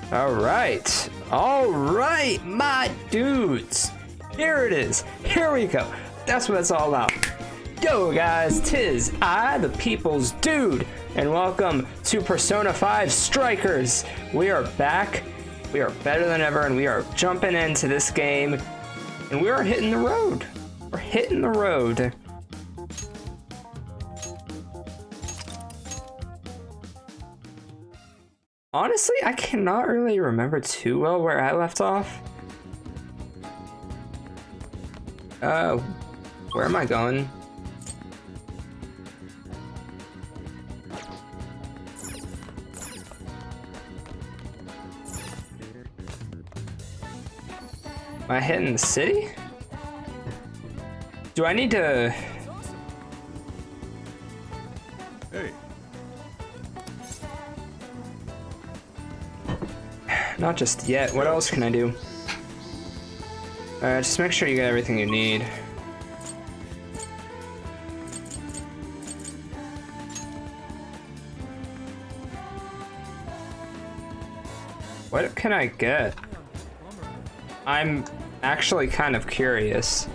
All right, my dudes. Here it is. Here we go. That's what it's all about. Yo, guys, 'tis I, the People's Dude, and welcome to Persona 5 Strikers. We are back. We are better than ever, and we are jumping into this game, and we are hitting the road. We're hitting the road. Honestly, I cannot really remember too well where I left off. Where am I going? Am I hitting the city? Do I need to... Hey. Not just yet. What else can I do? Just make sure you get everything you need. What can I get? I'm actually kind of curious.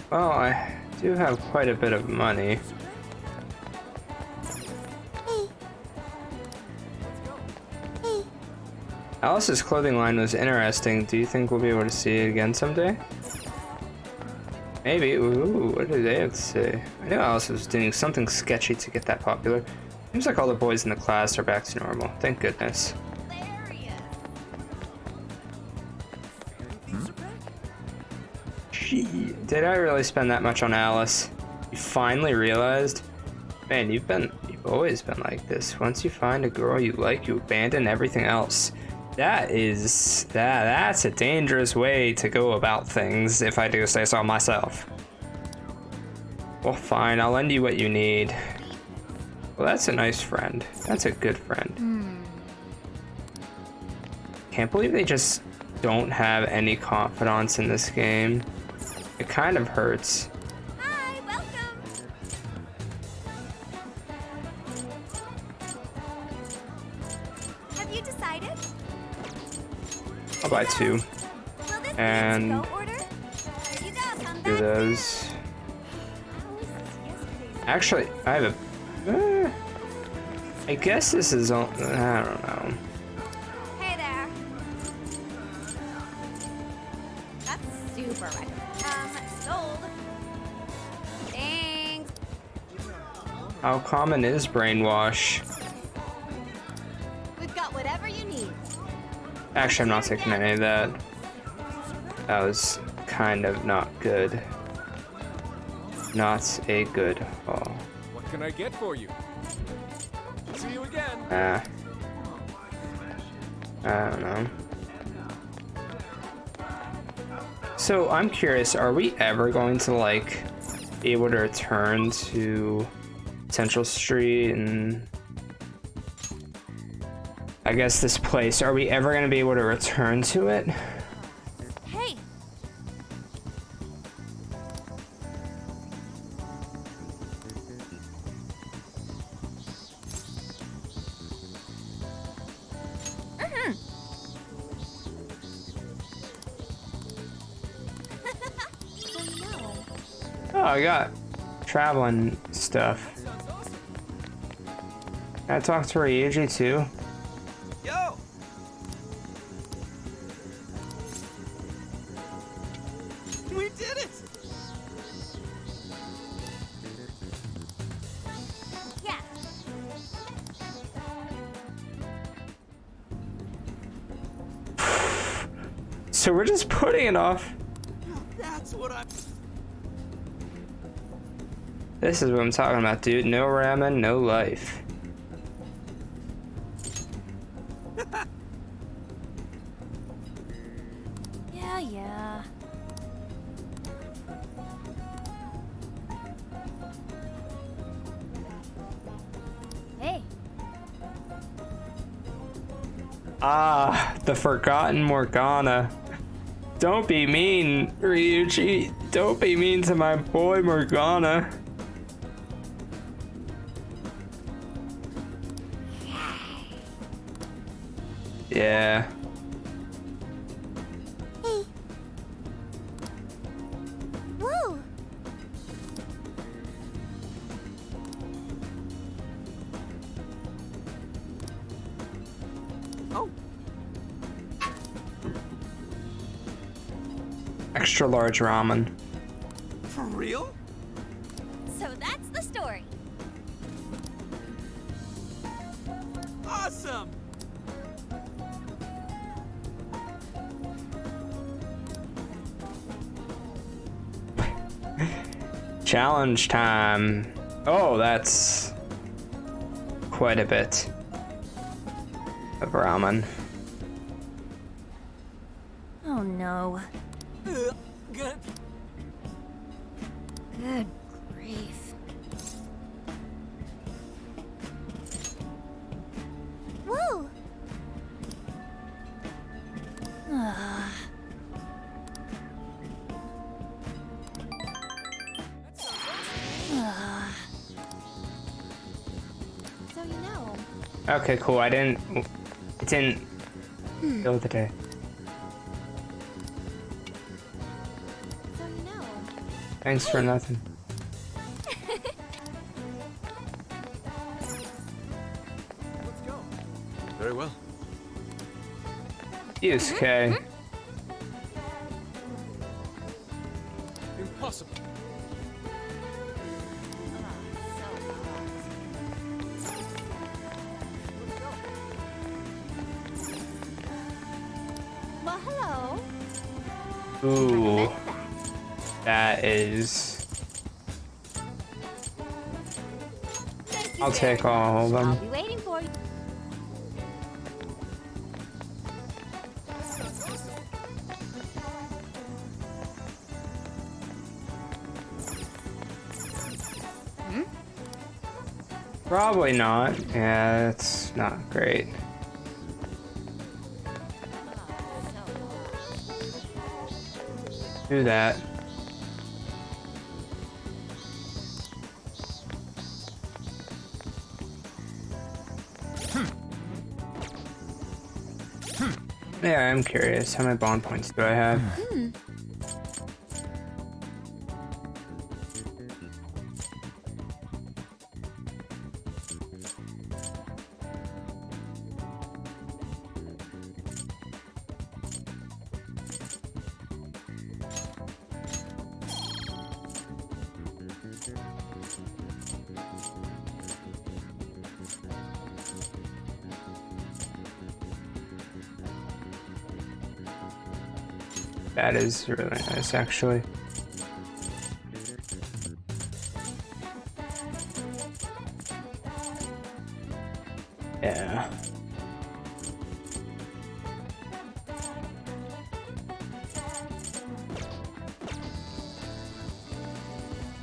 Well, I do have quite a bit of money. Alice's clothing line was interesting. Do you think we'll be able to see it again someday? Maybe. Ooh, what do they have to say? I knew Alice was doing something sketchy to get that popular. Seems like all the boys in the class are back to normal. Thank goodness. Gee, did I really spend that much on Alice? You finally realized? Man, you've always been like this. Once you find a girl you like, you abandon everything else. That's a dangerous way to go about things, if I do say so myself. Well, fine, I'll lend you what you need. Well, that's a nice friend. That's a good friend. Can't believe they just don't have any confidants in this game. It kind of hurts. Hi, welcome. Have you decided? I'll buy two. And do those. Actually, I have a... I guess this is all... I don't know. Hey there. That's super right. Sold. Thanks. How common is brainwash? We've got whatever you need. Actually, I'm not taking any of that. That was kind of not good. Not a good haul. What can I get for you? See you again. I don't know. So I'm curious, are we ever going to like be able to return to Central Street and I guess this place? Are we ever going to be able to return to it? Hey. Oh, I got traveling stuff. Can I talk to Ryuji too? Yo. We did it. Yeah. So we're just putting it off. That's what I'm... This is what I'm talking about, dude. No ramen, no life. Yeah. Hey. Ah, the forgotten Morgana. Don't be mean, Ryuji. Don't be mean to my boy Morgana. Yeah. Hey. Woo! Oh, Extra large ramen. for real? So that's the story. Awesome! Challenge time. Oh, that's quite a bit of ramen. Oh no. Good. Good grief. Woo! Ah. Ah. So you know. Okay, cool. It didn't kill the day. So you know. Thanks for nothing. Let's go. Very well. Yusuke. Impossible. Well, hello. Ooh, that is. Thank you I'll very take all of much. I'll them. be waiting for you. Probably not. Yeah, it's not great. Do that. Yeah, I'm curious. How many bond points do I have? That is really nice, actually. Yeah.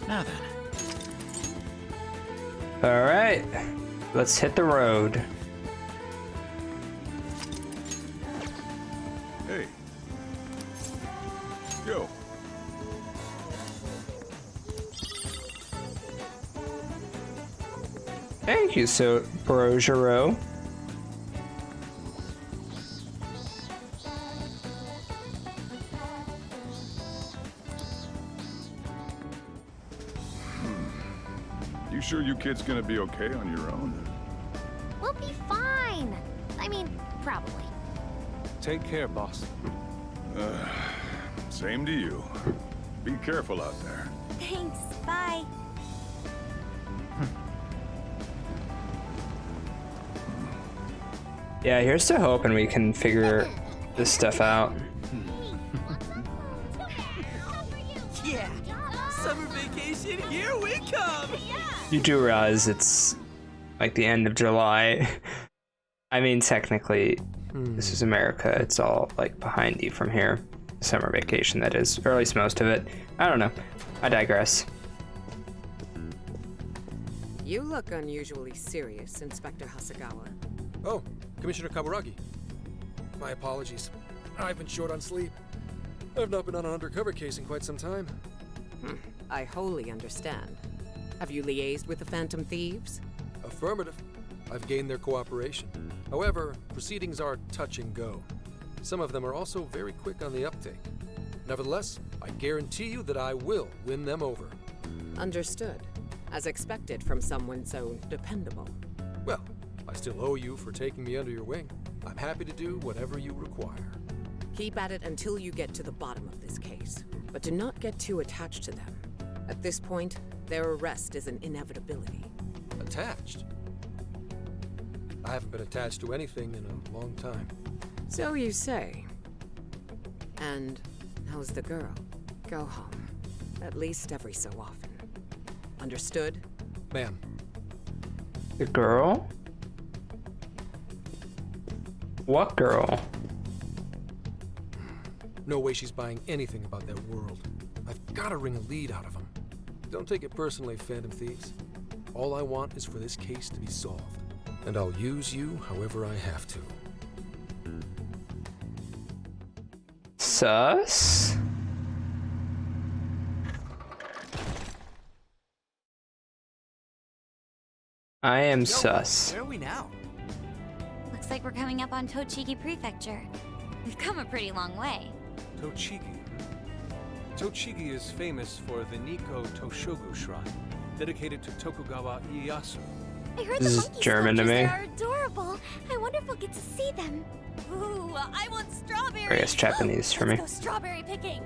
Now then. All right, let's hit the road. Hey. Yo. Thank you, so Brojero. You sure you kids gonna be okay on your own? We'll be fine. I mean, probably. Take care, boss. Same to you. Be careful out there. Thanks. Bye. Yeah, here's to hoping we can figure this stuff out. Yeah. Summer vacation, here we come. You do realize it's like the end of July. I mean, technically, this is America. It's all like behind you from here. Summer vacation, that is, or at least most of it. I don't know. I digress. You look unusually serious, Inspector Hasagawa. Oh, Commissioner Kaburagi. My apologies. I've been short on sleep. I've not been on an undercover case in quite some time. I wholly understand. Have you liaised with the Phantom Thieves? Affirmative. I've gained their cooperation. However, proceedings are touch and go. Some of them are also very quick on the uptake. Nevertheless, I guarantee you that I will win them over. Understood. As expected from someone so dependable. Well, I still owe you for taking me under your wing. I'm happy to do whatever you require. Keep at it until you get to the bottom of this case. But do not get too attached to them. At this point, their arrest is an inevitability. Attached? I haven't been attached to anything in a long time. So you say. And how's the girl? Go home. At least every so often. Understood? Ma'am, The girl? What girl? no way she's buying anything about that world. I've got to wring a lead out of them. Don't take it personally, Phantom Thieves. All I want is for this case to be solved. And I'll use you however I have to. Sus? I am sus. Where are we now? Looks like we're coming up on Tochigi Prefecture. We've come a pretty long way. Tochigi. Tochigi is famous for the Nikko Toshogu Shrine, dedicated to Tokugawa Ieyasu. I heard This the is monkey German to sculptures me. there are adorable. I wonder if we'll get to see them. Ooh, I want strawberries. Or I guess Japanese for me. Let's go strawberry picking.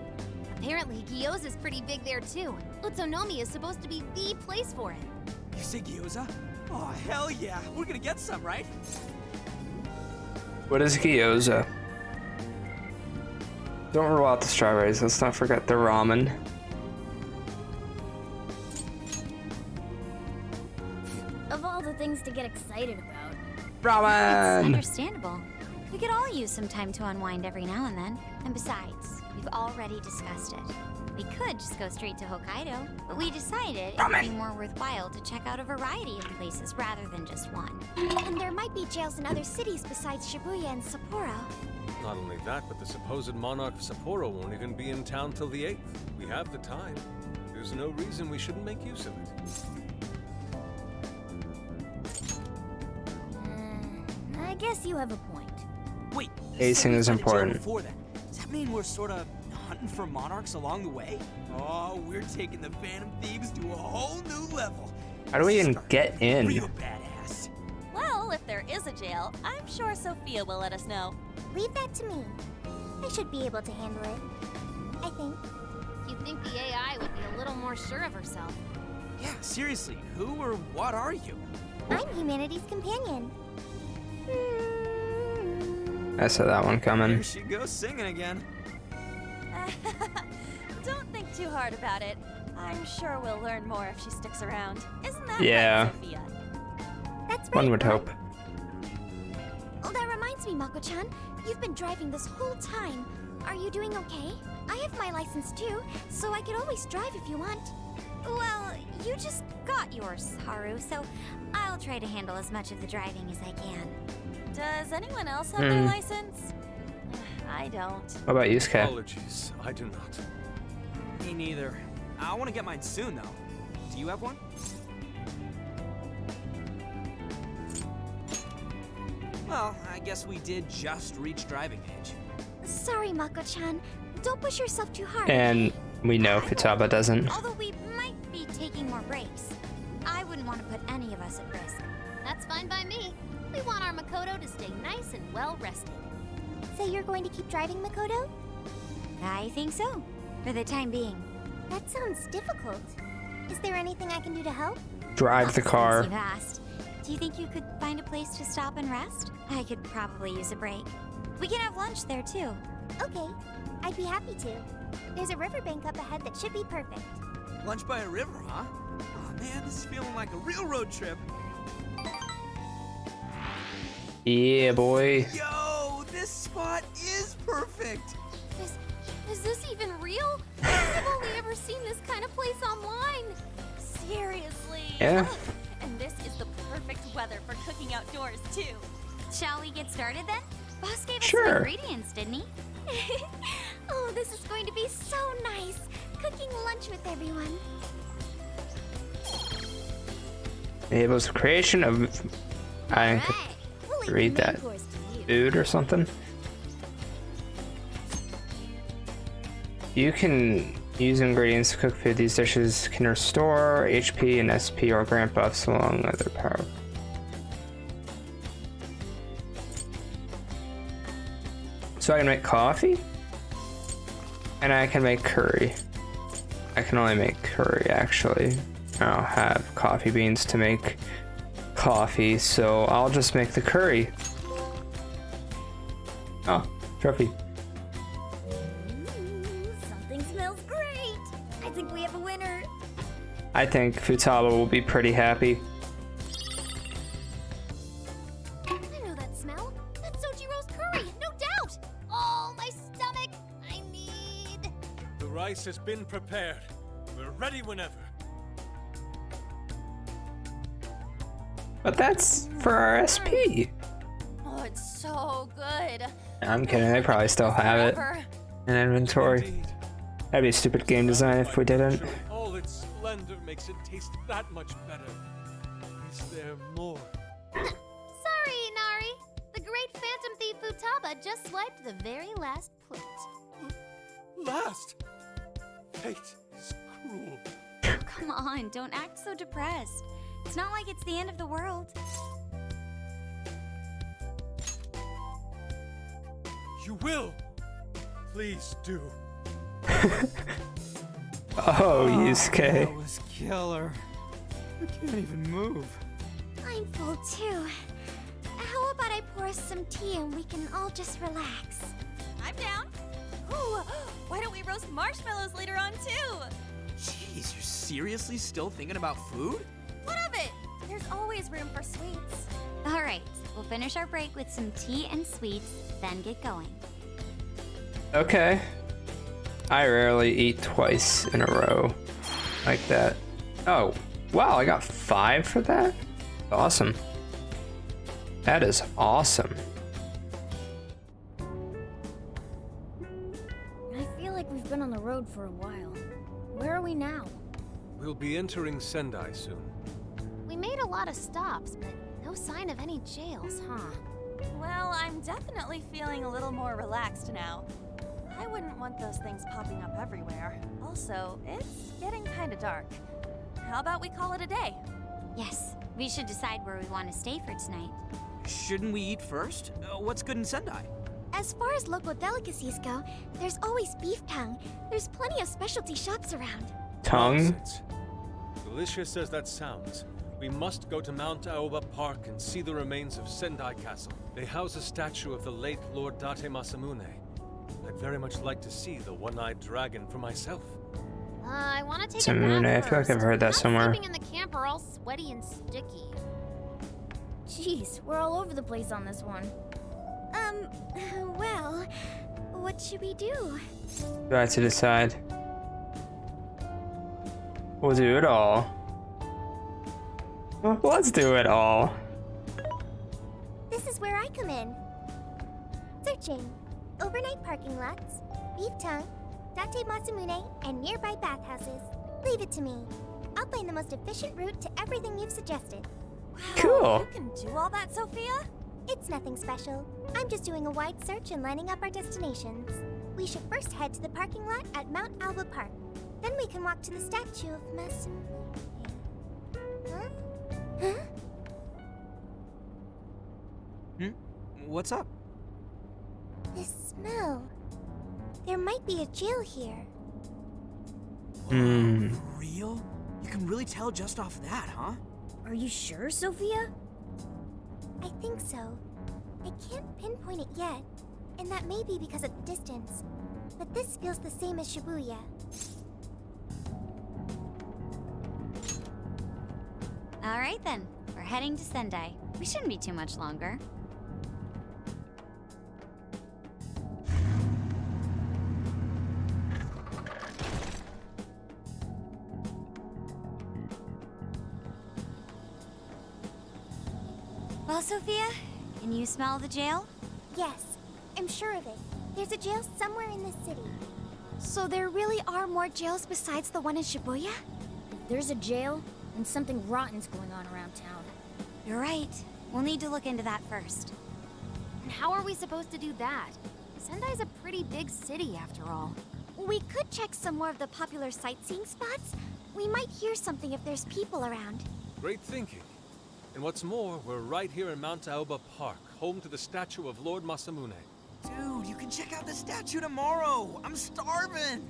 Apparently, Gyoza's pretty big there too. Utsunomiya is supposed to be the place for it. You say gyoza? Oh, hell yeah. We're gonna get some, right? What is gyoza? Don't rule out the strawberries. Let's not forget the ramen. Of all the things to get excited about, it's Ramen! understandable. We could all use some time to unwind every now and then. And besides, we've already discussed it. We could just go straight to Hokkaido, but we decided it would be Ramen. more worthwhile to check out a variety of places rather than just one. And there might be jails in other cities besides Shibuya and Sapporo. Not only that, but the supposed monarch of Sapporo won't even be in town till the 8th. We have the time. There's no reason we shouldn't make use of it. I guess you have a point. Wait. Pacing is somebody tried to jail important. Before that. Does that mean we're sort of hunting for monarchs along the way? Oh, we're taking the Phantom Thieves to a whole new level. How do we even get in? Real badass. Well, if there is a jail, I'm sure Sophia will let us know. Leave that to me. I should be able to handle it. I think. You'd think the AI would be a little more sure of herself. Yeah, seriously, who or what are you? I'm humanity's companion. I saw that one coming. There she goes singing again. Don't think too hard about it. I'm sure we'll learn more if she sticks around. Isn't that Yeah. right, Sophia? That's right. One would Bud. hope. Oh, that reminds me, Mako-chan. You've been driving this whole time. Are you doing okay? I have my license too, so I could always drive if you want. Well, you just got yours, Haru, so I'll try to handle as much of the driving as I can. Does anyone else have their license? I don't. What about Yusuke? Apologies, I do not. Me neither. I want to get mine soon, though. Do you have one? Well, I guess we did just reach driving age. Sorry, Mako-chan. Don't push yourself too hard. And we know Futaba doesn't. Although we might be taking more breaks, I wouldn't want to put any of us at risk. That's fine by me. We want our Makoto to stay nice and well rested. So you're going to keep driving, Makoto? I think so, for the time being. That sounds difficult. Is there anything I can do to help? Drive the Since car. you've asked, do you think you could find a place to stop and rest? I could probably use a break. We can have lunch there too. Okay, I'd be happy to. There's a riverbank up ahead that should be perfect. Lunch by a river, huh? Oh man, this is feeling like a real road trip. Yeah, boy. Yo, this spot is perfect. Is this even real? I've only ever seen this kind of place online. Seriously. Yeah. And this is the perfect weather for cooking outdoors too. Shall we get started then? Boss gave us Sure. some ingredients, didn't he? Oh, the This is going to be so nice, cooking lunch with everyone. Enables creation of. I Right. can We'll leave read the main that. course to you. Food or something. You can use ingredients to cook food. These dishes can restore HP and SP or grant buffs along other power. So I can make coffee, and I can make curry. I can only make curry actually. I don't have coffee beans to make coffee, so I'll just make the curry. Oh, trophy. Something smells great. I think we have a winner. I think Futaba will be pretty happy. I know that smell. That's Sojiro's curry, no doubt. Oh, my stomach. I need... The rice has been prepared. We're ready whenever. But that's for our SP. Oh, it's so good. I'm kidding, they probably still have it Forever. in inventory. Indeed. That'd be a stupid game design if we didn't. All its splendor makes it taste that much better. Is there more? Sorry, Inari. The great phantom thief Futaba just swiped the very last plate. Last! Fate is cruel. Come on, don't act so depressed. It's not like it's the end of the world. You will! Please do. Oh, Yusuke. That was killer. I can't even move. I'm full too. How about I pour us some tea and we can all just relax? I'm down. Ooh, why don't we roast marshmallows later on too? Jeez, you're seriously still thinking about food? What of it? There's always room for sweets. All right, we'll finish our break with some tea and sweets, then get going. Okay. I rarely eat twice in a row like that. Oh, wow, I got 5 for that? Awesome. That is awesome. I feel like we've been on the road for a while. Where are we now? We'll be entering Sendai soon. We made a lot of stops, but no sign of any jails, huh? Well, I'm definitely feeling a little more relaxed now. I wouldn't want those things popping up everywhere. Also, it's getting kind of dark. How about we call it a day? Yes, we should decide where we want to stay for tonight. Shouldn't we eat first? What's good in Sendai? As far as local delicacies go, there's always beef tongue. There's plenty of specialty shops around. Tongue? Nonsense. Delicious as that sounds, we must go to Mount Aoba Park and see the remains of Sendai Castle. They house a statue of the late Lord Date Masamune. I'd very much like to see the one-eyed dragon for myself. I want to take Samune, a bath I feel like I've heard that Not somewhere. Sleeping in the camp are all sweaty and sticky. Jeez, we're all over the place on this one. Well, what should we do? Do I have to decide? We'll do it all. Well, let's do it all. This is where I come in. Searching. Overnight parking lots, beef tongue, Date Masamune, and nearby bathhouses. Leave it to me. I'll find the most efficient route to everything you've suggested. Wow, Cool. You can do all that, Sophia? It's nothing special. I'm just doing a wide search and lining up our destinations. We should first head to the parking lot at Mount Alba Park. Then we can walk to the statue of Masamune. Huh? Huh? What's up? This smell. There might be a jail here. Hmm. For real? You can really tell just off that, huh? Are you sure, Sophia? I think so. I can't pinpoint it yet, and that may be because of the distance. But this feels the same as Shibuya. All right then, we're heading to Sendai. We shouldn't be too much longer. Well, Sophia, can you smell the jail? Yes, I'm sure of it. There's a jail somewhere in this city. So there really are more jails besides the one in Shibuya? If there's a jail, then something rotten's going on around town. You're right. We'll need to look into that first. And how are we supposed to do that? Sendai's a pretty big city, after all. We could check some more of the popular sightseeing spots. We might hear something if there's people around. Great thinking. And what's more, we're right here in Mount Aoba Park, home to the statue of Lord Masamune. Dude, you can check out the statue tomorrow. I'm starving.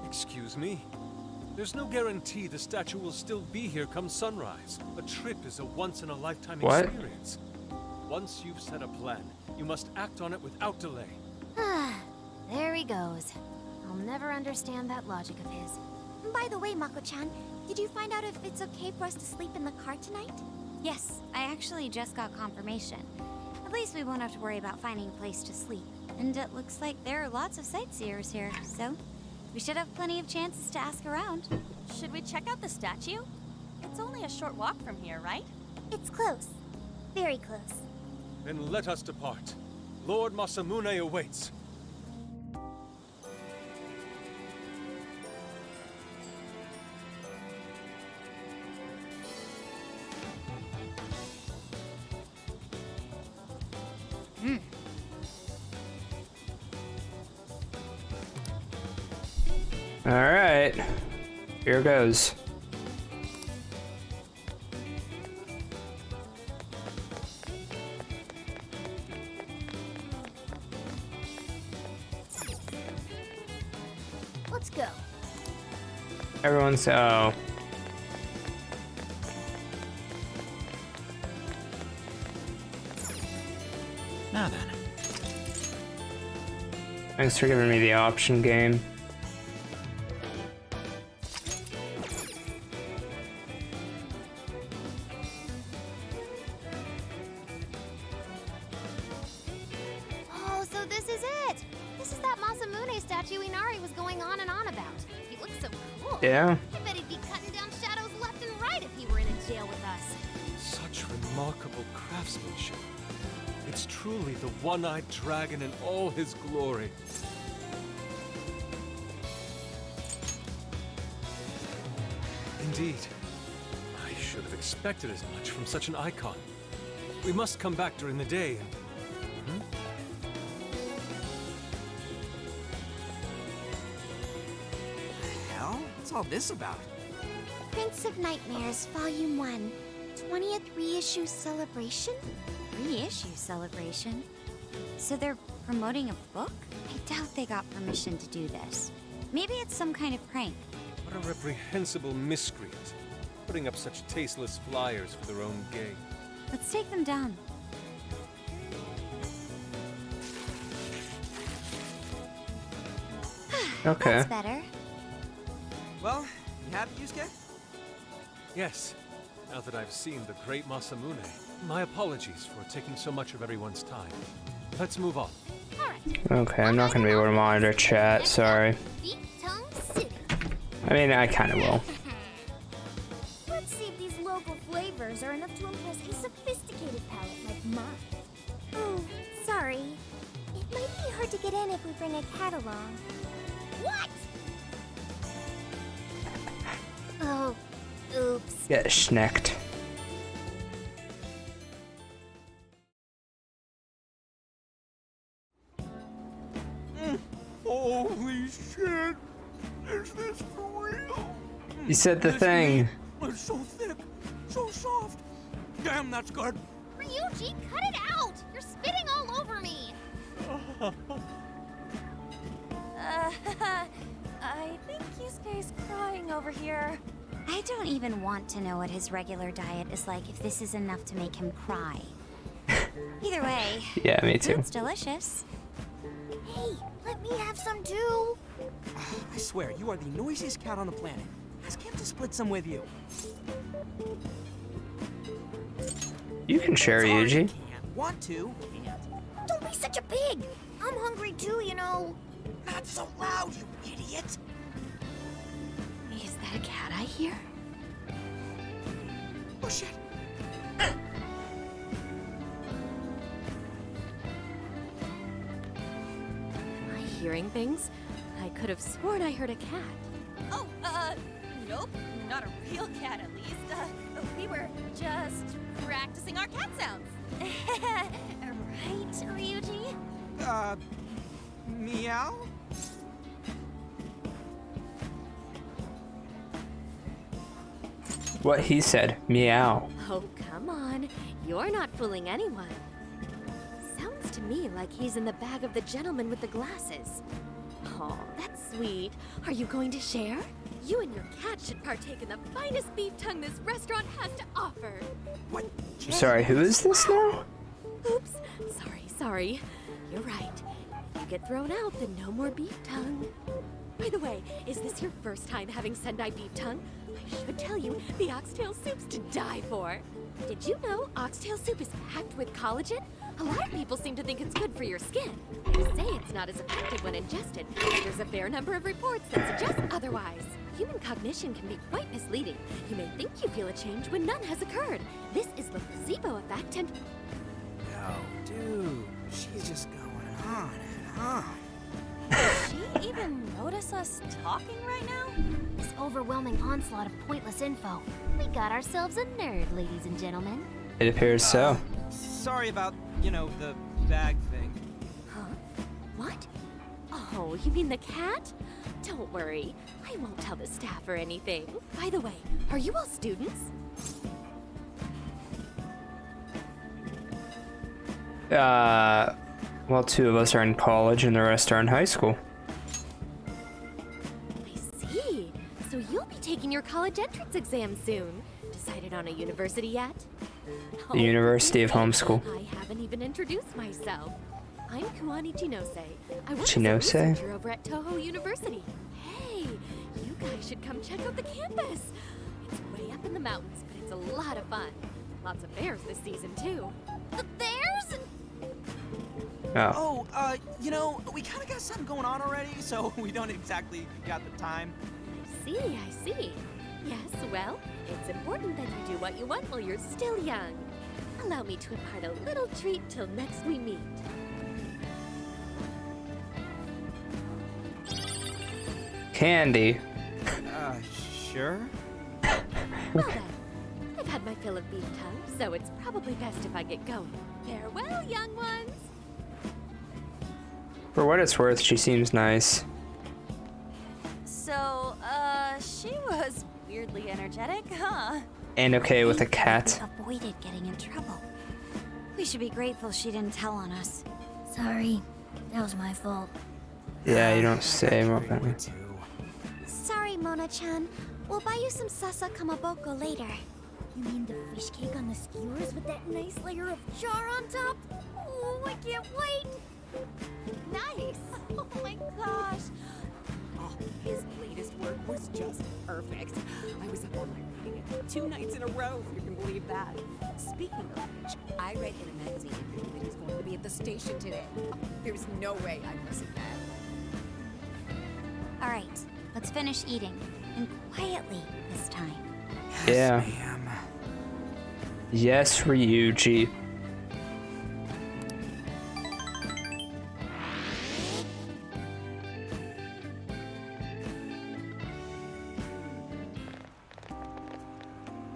Excuse me? There's no guarantee the statue will still be here come sunrise. A trip is a once-in-a-lifetime What? experience. Once you've set a plan, you must act on it without delay. There he goes. I'll never understand that logic of his. By the way, Mako-chan, did you find out if it's okay for us to sleep in the car tonight? Yes, I actually just got confirmation. At least we won't have to worry about finding a place to sleep. And it looks like there are lots of sightseers here, so we should have plenty of chances to ask around. Should we check out the statue? It's only a short walk from here, right? It's close. Very close. Then let us depart. Lord Masamune awaits. All right, here goes. Let's go. Everyone's oh. Now then. Thanks for giving me the option game. Oh, so this is it! This is that Masamune statue Inari was going on and on about. He looks so cool. Yeah. I bet he'd be cutting down shadows left and right if he were in a jail with us. Such remarkable craftsmanship. It's truly the one-eyed dragon in all his glory. Indeed. I should have expected as much from such an icon. We must come back during the day and... The hell? What's all this about? Prince of Nightmares, Volume 1. 20th reissue celebration? Reissue celebration? So they're promoting a book? I doubt they got permission to do this. Maybe it's some kind of prank. What a reprehensible miscreant. Putting up such tasteless flyers for their own gain. Let's take them down. Okay. That's better. Well, you happy, Yusuke? Yes. Now that I've seen the great Masamune, my apologies for taking so much of everyone's time. Let's move on. Okay, I'm not gonna be able to monitor chat. Sorry. Beak Tongue City. I mean, I kind of will. Let's see if these local flavors are enough to impress a sophisticated palate like mine. Oh, sorry. It might be hard to get in if we bring a cat along. What? Oh, oops. Get schnecked. Holy shit! Is this for real? You said the thing. It's so thick, so soft. Damn, that's good. Ryuji, cut it out! You're spitting all over me! I think Yusuke's crying over here. I don't even want to know what his regular diet is like if this is enough to make him cry. Either way, Yeah, me too. it's delicious. Hey, let me have some too. I swear, you are the noisiest cat on the planet. Ask him to split some with you. You can share, Sorry, Yuji. can't. Want to? Can't. Don't be such a pig. I'm hungry too, you know. Not so loud, you idiot! Is that a cat I hear? Oh shit! Am I hearing things? I I could have sworn I heard a cat. Oh, nope. Not a real cat, at least. We were just practicing our cat sounds. Right, Ryuji? Meow? What he said. Meow. Oh, come on. You're not fooling anyone. Sounds to me like he's in the bag of the gentleman with the glasses. Oh, that's sweet. Are you going to share? You and your cat should partake in the finest beef tongue this restaurant has to offer. What? Sorry, who is this now? Oops. Sorry. You're right. If you get thrown out, then no more beef tongue. By the way, is this your first time having Sendai beef tongue? I should tell you, the oxtail soup's to die for. Did you know oxtail soup is packed with collagen? A lot of people seem to think it's good for your skin. They say it's not as effective when ingested, but there's a fair number of reports that suggest otherwise. Human cognition can be quite misleading. You may think you feel a change when none has occurred. This is the placebo effect and... No, dude. She's just going on and on. Does she even notice us talking right now? This overwhelming onslaught of pointless info. We got ourselves a nerd, ladies and gentlemen. It appears so. Sorry about, the bag thing. Huh? What? Oh, you mean the cat? Don't worry. I won't tell the staff or anything. By the way, are you all students? Well, 2 of us are in college and the rest are in high school. I see. So you'll be taking your college entrance exam soon. Decided on a university yet? The University of Homeschool. I haven't even introduced myself. I'm Kuwani Chinose. I work Chinose? as a researcher over at Toho University. Hey, you guys should come check out the campus. It's way up in the mountains, but it's a lot of fun. Lots of bears this season, too. The bears? Oh. We kind of got something going on already, so we don't exactly got the time. I see. Yes, well, it's important that you do what you want while you're still young. Allow me to impart a little treat till next we meet. Candy. Sure? Well then, I've had my fill of beef tongue, so it's probably best if I get going. Farewell, young ones! For what it's worth, she seems nice. So, she was weirdly energetic, huh? And okay with a cat. Avoided getting in trouble. We should be grateful she didn't tell on us. Sorry, that was my fault. Yeah, you don't say, Mokami. Sorry, Mona-chan. We'll buy you some sasa kamaboko later. You mean the fish cake on the skewers with that nice layer of char on top? Oh, I can't wait! Nice! Oh my gosh! Oh, his latest work was just perfect. I was up all night reading it 2 nights in a row, if you can believe that. Speaking of which, I read in a magazine interview that he's going to be at the station today. There's no way I'm missing that. All right, let's finish eating. And quietly this time. Yeah. Ma'am. Yes, Ryuji.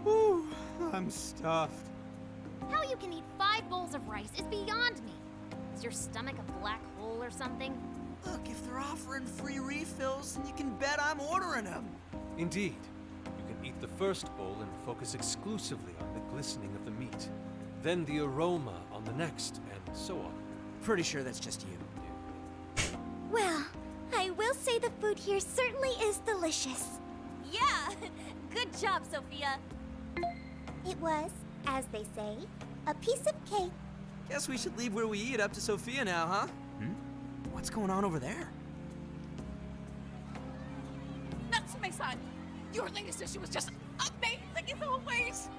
Whew, I'm stuffed. How you can eat 5 bowls of rice is beyond me. Is your stomach a black hole or something? Look, if they're offering free refills, then you can bet I'm ordering them. Indeed. You can eat the first bowl and focus exclusively on the glistening of the meat. Then the aroma on the next, and so on. Pretty sure that's just you. Well, I will say the food here certainly is delicious. Yeah! Good job, Sophia! It was, as they say, a piece of cake. Guess we should leave where we eat up to Sophia now, huh? What's going on over there? Natsume-san, your latest issue was just amazing as always.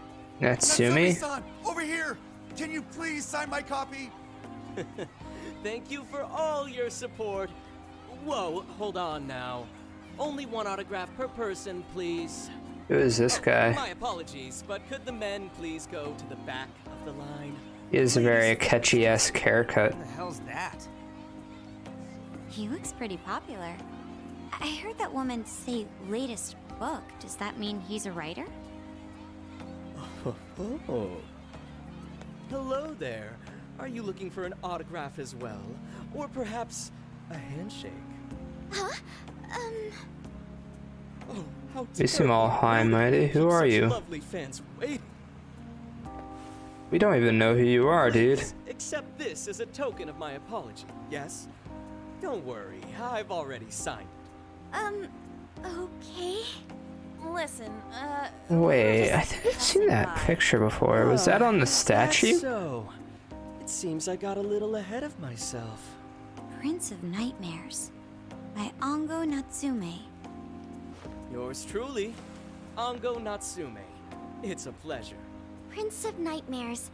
Natsumi? Natsume-san, over here! Can you please sign my copy? Thank you for all your support. Whoa, hold on now. Only 1 autograph per person, please. Who is this guy? My apologies, but could the men please go to the back of the line? He has a very catchy-esque haircut. What the hell's that? He looks pretty popular. I heard that woman say latest book. Does that mean he's a writer? Oh. Hello there. Are you looking for an autograph as well? Or perhaps a handshake? Huh? Oh, how You seem all high and mighty. Who are you? Lovely fans waiting. We don't even know who you are, dude. Accept this as a token of my apology, yes? Don't worry, I've already signed it. Okay. Listen, Wait, I think I've seen that picture before. Was that on the statue? That's so. It seems I got a little ahead of myself. Prince of Nightmares by Ango Natsume. Yours truly, Ango Natsume. It's a pleasure. Prince of Nightmares.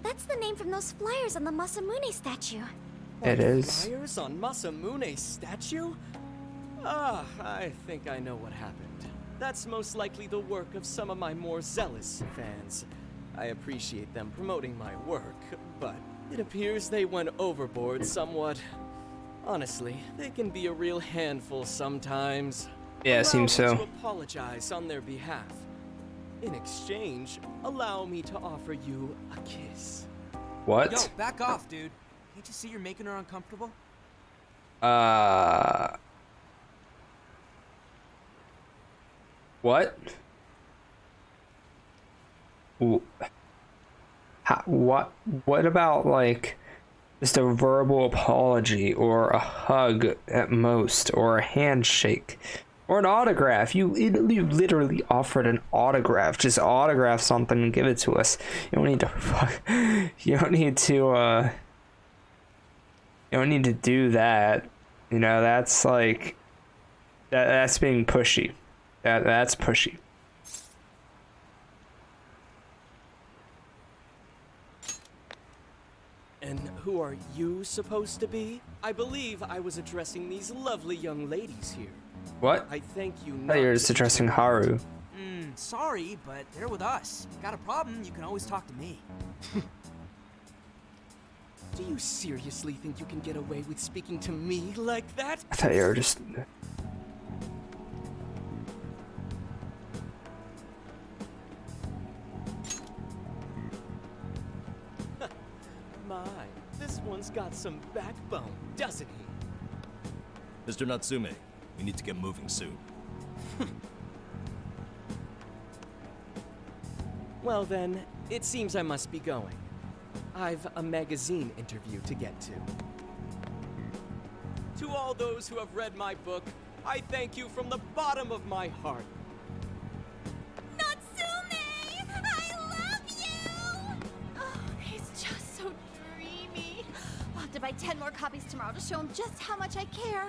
That's the name from those flyers on the Masamune statue. It is. Flyers on Masamune's statue? Ah, I think I know what happened. That's most likely the work of some of my more zealous fans. I appreciate them promoting my work, but it appears they went overboard somewhat. Honestly, they can be a real handful sometimes. Yeah, it seems Allow me so. to apologize on their behalf. In exchange, allow me to offer you a kiss. What? Yo, back off, dude. Can't you see you're making her uncomfortable? What? What about, like, just a verbal apology, or a hug at most, or a handshake, or an autograph? You literally offered an autograph. Just autograph something and give it to us. You don't need to you don't need to do that. You know, that's like that's being pushy. That's pushy. And who are you supposed to be? I believe I was addressing these lovely young ladies here. What? I thank you. I thought you were just addressing Haru. Sorry, but they're with us. Got a problem, you can always talk to me. Do you seriously think you can get away with speaking to me like that? I thought you were just... My, this one's got some backbone, doesn't he? Mr. Natsume, we need to get moving soon. Well then, it seems I must be going. I've a magazine interview to get to. To all those who have read my book, I thank you from the bottom of my heart. Natsume! I love you! Oh, he's just so dreamy. I'll have to buy 10 more copies tomorrow to show him just how much I care.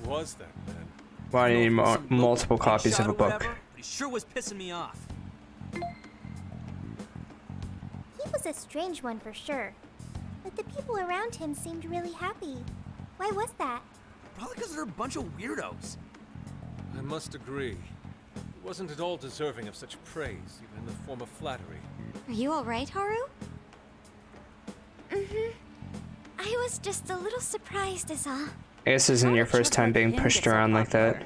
Who was that man? Why do you need multiple copies of a book? Whatever, but he sure was pissing me off. He was a strange one for sure. But the people around him seemed really happy. Why was that? Probably because they're a bunch of weirdos. I must agree. He wasn't at all deserving of such praise, even in the form of flattery. Are you alright, Haru? Mm-hmm. I was just a little surprised is all. I guess this isn't your first time being pushed around like that.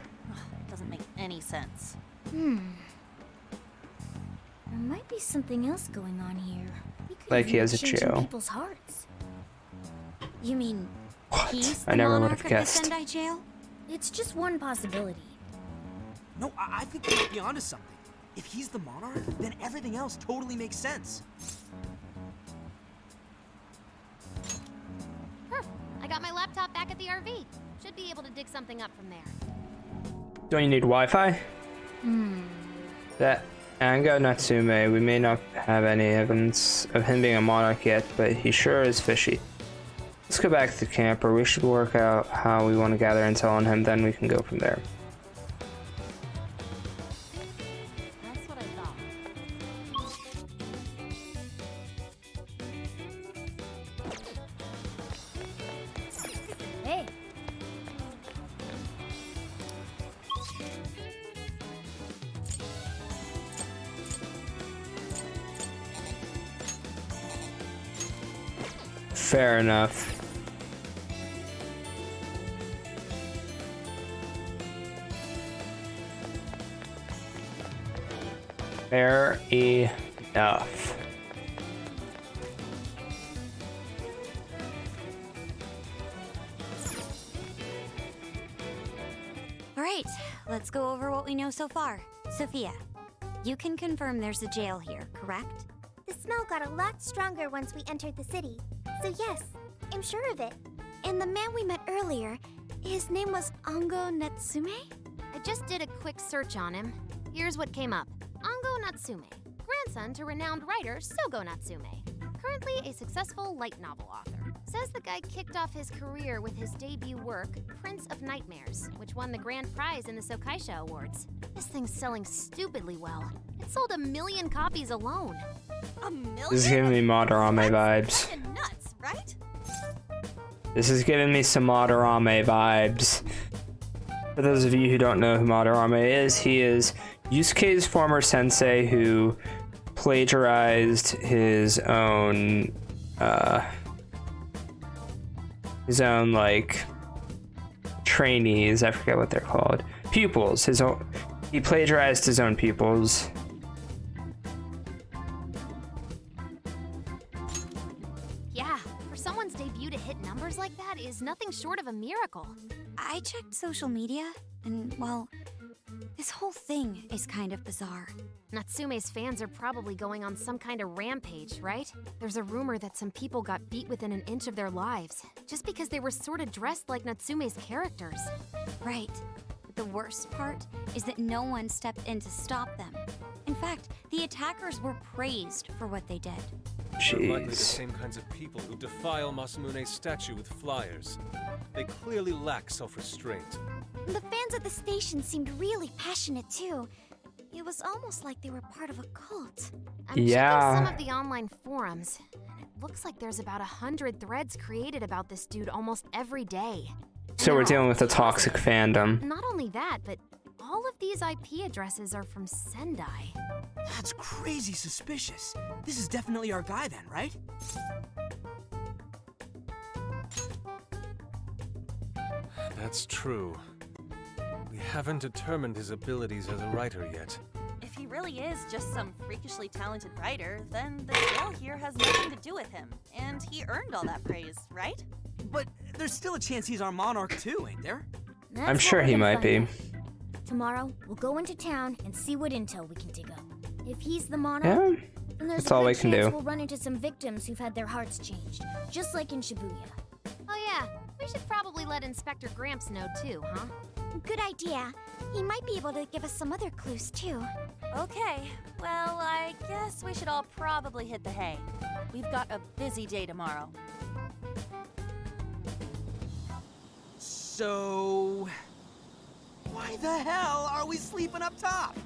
Doesn't make any sense. There might be something else going on here. Like he has a Changing jail. people's hearts. You mean he's the I never would monarch have of guessed. the Sendai jail? It's just one possibility. No, I think you might be onto something. If he's the monarch, then everything else totally makes sense. Huh. I got my laptop back at the RV. Should be able to dig something up from there. Don't you need Wi-Fi? That Ango Natsume, we may not have any evidence of him being a monarch yet, but he sure is fishy. Let's go back to the camper. We should work out how we want to gather intel on him, then we can go from there. That's what I thought. Hey. Fair enough. Fair enough. All right, let's go over what we know so far. Sophia, you can confirm there's a jail here, correct? The smell got a lot stronger once we entered the city. So yes, I'm sure of it. And the man we met earlier, his name was Ango Natsume? I just did a quick search on him. Here's what came up. Ango Natsume, grandson to renowned writer Sogo Natsume. Currently a successful light novel author. Says the guy kicked off his career with his debut work, Prince of Nightmares, which won the grand prize in the Sokaisha Awards. This thing's selling stupidly well. It sold 1 million copies alone. 1 million? This is giving me Madarame vibes. Fucking nuts, right? This is giving me some Madarame vibes. For those of you who don't know who Madarame is, he is Yusuke's former sensei who plagiarized his own like trainees. I forget what they're called. Pupils. He plagiarized his own pupils. Yeah, for someone's debut to hit numbers like that is nothing short of a miracle. I checked social media, and, well, this whole thing is kind of bizarre. Natsume's fans are probably going on some kind of rampage, right? There's a rumor that some people got beat within an inch of their lives, just because they were sort of dressed like Natsume's characters. Right. But the worst part is that no one stepped in to stop them. In fact, the attackers were praised for what they did. They're likely the same kinds of people who defile Masamune's statue with flyers. They clearly lack self-restraint. The fans at the station seemed really passionate too. It was almost like they were part of a cult. I'm checking some of the online forums, and it looks like there's about 100 threads created about this dude almost every day. So we're dealing with a toxic fandom. Not only that, but all of these IP addresses are from Sendai. That's crazy suspicious. This is definitely our guy then, right? That's true. We haven't determined his abilities as a writer yet. If he really is just some freakishly talented writer, then the jail here has nothing to do with him. And he earned all that praise, right? But there's still a chance he's our monarch too, ain't there? I'm sure he might be. Tomorrow, we'll go into town and see what intel we can dig up. If he's the monarch, then there's that's a all good we can chance do. we'll run into some victims who've had their hearts changed, just like in Shibuya. Oh yeah, we should probably let Inspector Gramps know too, huh? Good idea. He might be able to give us some other clues too. Okay, well, I guess we should all probably hit the hay. We've got a busy day tomorrow. So... why the hell are we sleeping up top?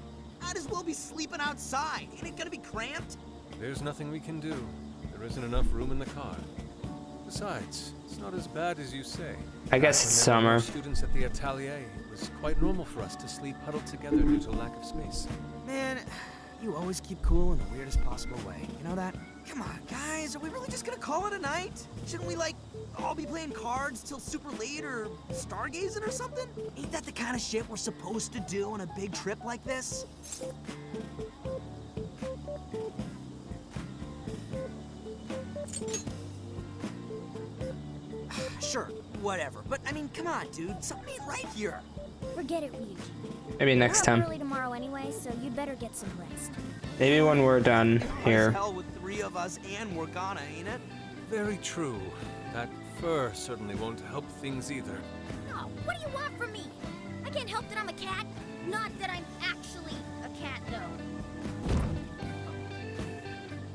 Might as well be sleeping outside. Ain't it gonna be cramped? There's nothing we can do. There isn't enough room in the car. Besides, it's not as bad as you say. I guess it's When there were summer. Students at the atelier, it was quite normal for us to sleep huddled together due to lack of space. Man, you always keep cool in the weirdest possible way. You know that? Come on, guys, are we really just gonna call it a night? Shouldn't we, like, all be playing cards till super late or stargazing or something? Ain't that the kind of shit we're supposed to do on a big trip like this? Sure, whatever. But, I mean, come on, dude. Something ain't right here. Forget it, Ryuji. Maybe next We're up time. early tomorrow anyway, so you'd better get some rest. Maybe when we're done Nice here. hell with 3 of us and Morgana, ain't it? Very true. That fur certainly won't help things either. Oh, what do you want from me? I can't help that I'm a cat. Not that I'm actually a cat, though.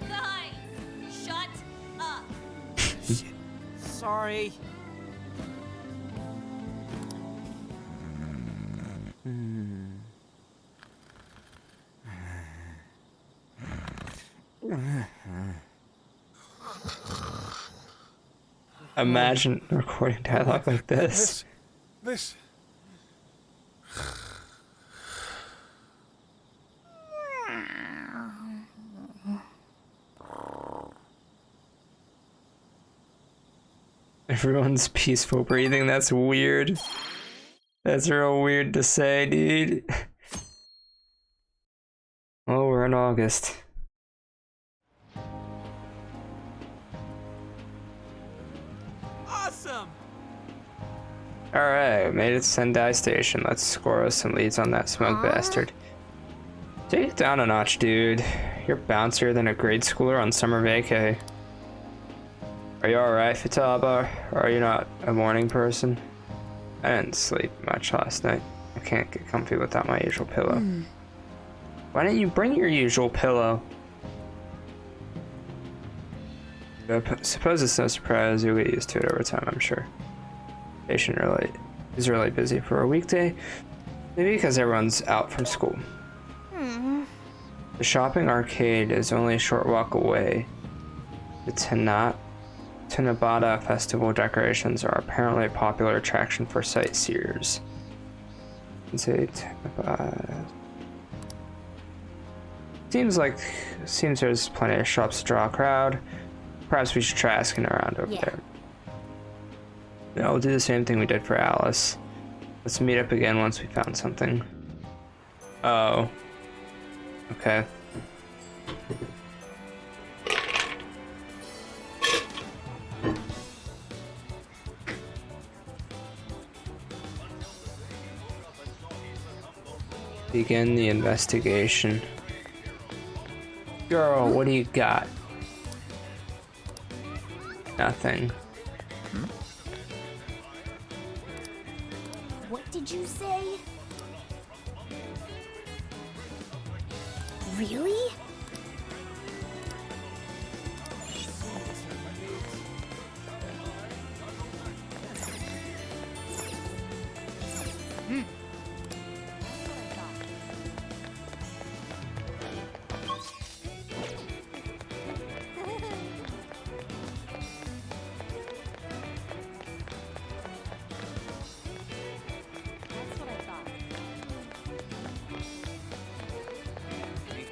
Guys, shut up. Shit. Sorry. Imagine recording dialogue like this. This. Everyone's peaceful breathing. That's weird. That's real weird to say, dude. Oh, we're in August. Awesome! Alright, made it to Sendai Station. Let's score us some leads on that smoke bastard. Take it down a notch, dude. You're bouncier than a grade schooler on summer vacay. Are you alright, Futaba? Or are you not a morning person? I didn't sleep much last night. I can't get comfy without my usual pillow. Why didn't you bring your usual pillow? I suppose it's no surprise. You'll get used to it over time, I'm sure. Station is really busy for a weekday. Maybe because everyone's out from school. The shopping arcade is only a short walk away. The Tanabata Festival decorations are apparently a popular attraction for sightseers. Seems there's plenty of shops to draw a crowd. Perhaps we should try asking around over there. Yeah, we'll do the same thing we did for Alice. Let's meet up again once we found something. Oh. Okay. Begin the investigation. Girl, what do you got? Nothing. What did you say? Really?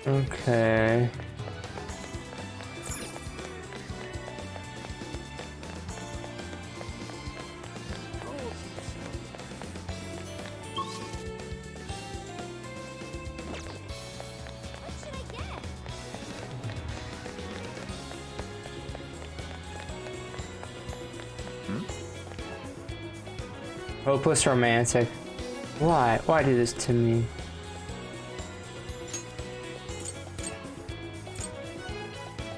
Okay. Hopeless romantic. Why? Why do this to me?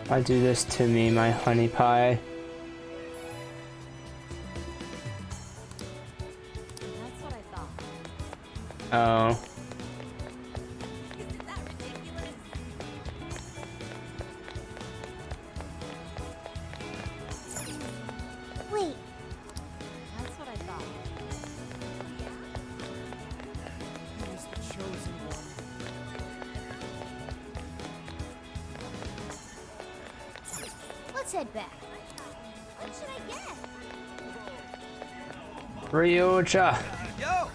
Why do this to me, my honey pie? That's what I thought. Oh. Isn't that ridiculous? Wait. That's what I thought. Who's the chosen one? Let's head back. What should I get? Ryoja. Yo!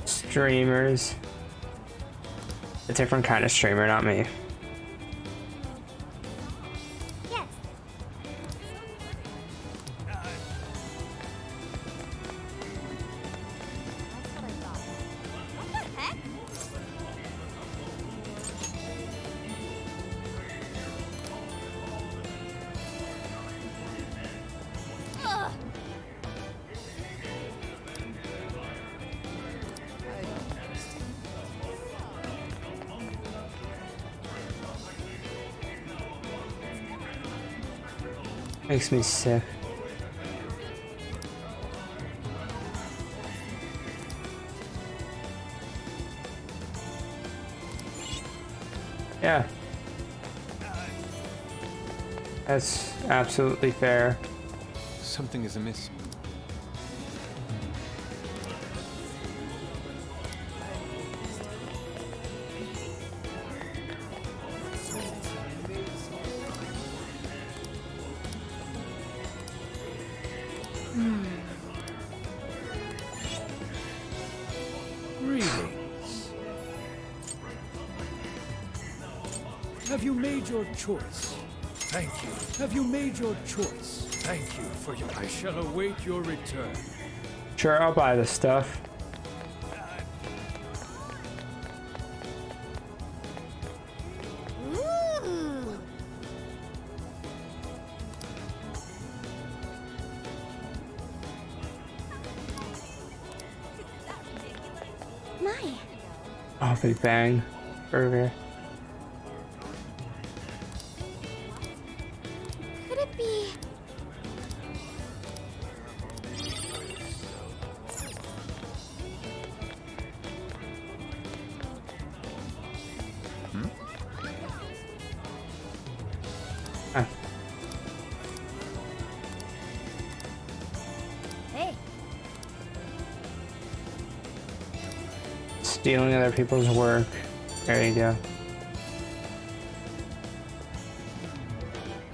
Streamers. A different kind of streamer, not me. Yes. That's what I thought. What the heck? Ugh. Makes me sick. Yeah. That's absolutely fair. Something is amiss. Greetings. Have you made your choice? Thank you. Have you made your choice? Thank you for your... I shall await your return. Sure, I'll buy the stuff. my. Oh, Big Bang Burger. Could it be? Hey. Stealing other people's work. There you go.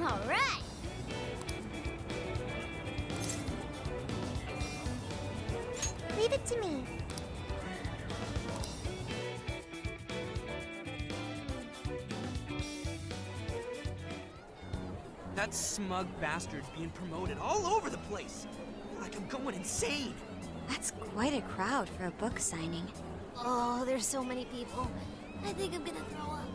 All right. Leave it to me. That smug bastard's being promoted all over the place. Like I'm going insane. That's quite a crowd for a book signing. Oh, there's so many people. I think I'm gonna throw up.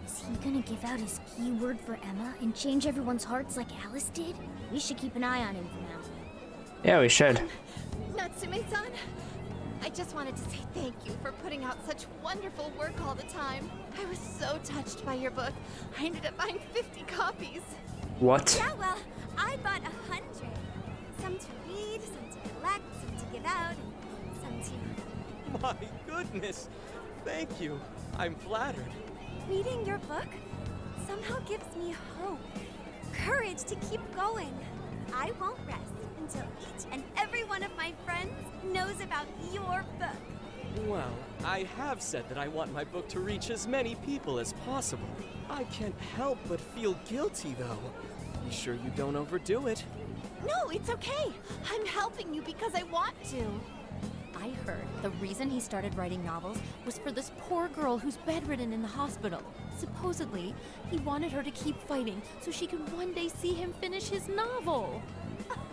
Is he gonna give out his keyword for Emma and change everyone's hearts like Alice did? We should keep an eye on him for now. Yeah, we should. Natsume-san, I just wanted to say thank you for putting out such wonderful work all the time. I was so touched by your book. I ended up buying 50 copies. What? Yeah, well, I bought 100. Some to read, some to collect, some to give out, and some to... My goodness! Thank you. I'm flattered. Reading your book somehow gives me hope, courage to keep going. I won't rest until each and every one of my friends knows about your book. Well, I have said that I want my book to reach as many people as possible. I can't help but feel guilty, though. Be sure you don't overdo it. No, it's okay. I'm helping you because I want to. I heard the reason he started writing novels was for this poor girl who's bedridden in the hospital. Supposedly, he wanted her to keep fighting so she could one day see him finish his novel.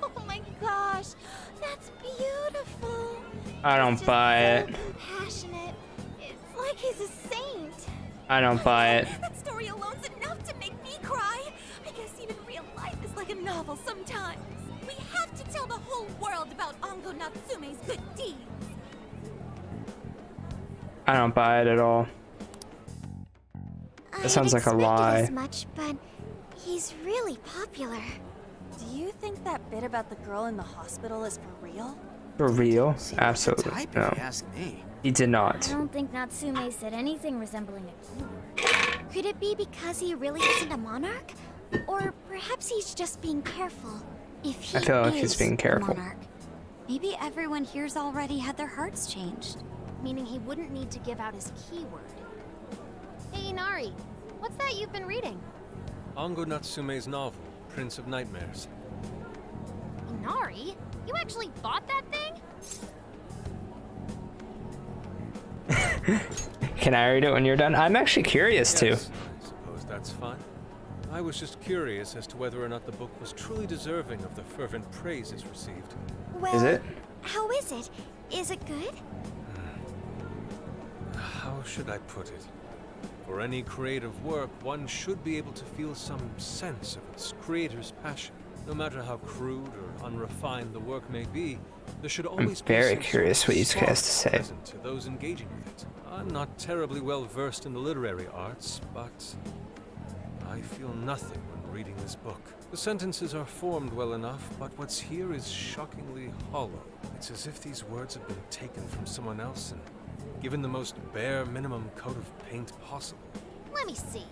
Oh my gosh, that's beautiful. I don't buy it. Passionate. It's like he's a saint. I don't buy it. That story alone's enough to make me cry. I guess even real life is like a novel sometimes. We have to tell the whole world about Ango Natsume's good deeds. I don't buy it at all. That sounds like a lie. As much, but he's really popular. Do you think that bit about the girl in the hospital is for real? For real? Absolutely no. He did I not. don't think Natsume said anything resembling a keyword. Could it be because he really isn't a monarch? Or perhaps he's just being careful. If he I feel like is he's being a careful. monarch, Maybe everyone here's already had their hearts changed. Meaning he wouldn't need to give out his keyword. Hey, Inari, what's that you've been reading? Ango Natsume's novel, Prince of Nightmares. Inari? You actually bought that thing? Can I read it when you're done? I'm actually curious too. Yes, I suppose that's fine. I was just curious as to whether or not the book was truly deserving of the fervent praise it's received. well, Is it? how is it? Is it good? How should I put it? For any creative work, one should be able to feel some sense of its creator's passion. No matter how crude or unrefined the work may be, there should always be very some curious sort of what you guys have to spark say. present to those engaging with it. I'm not terribly well versed in the literary arts, but I feel nothing when reading this book. The sentences are formed well enough, but what's here is shockingly hollow. It's as if these words have been taken from someone else and given the most bare minimum coat of paint possible. Let me see.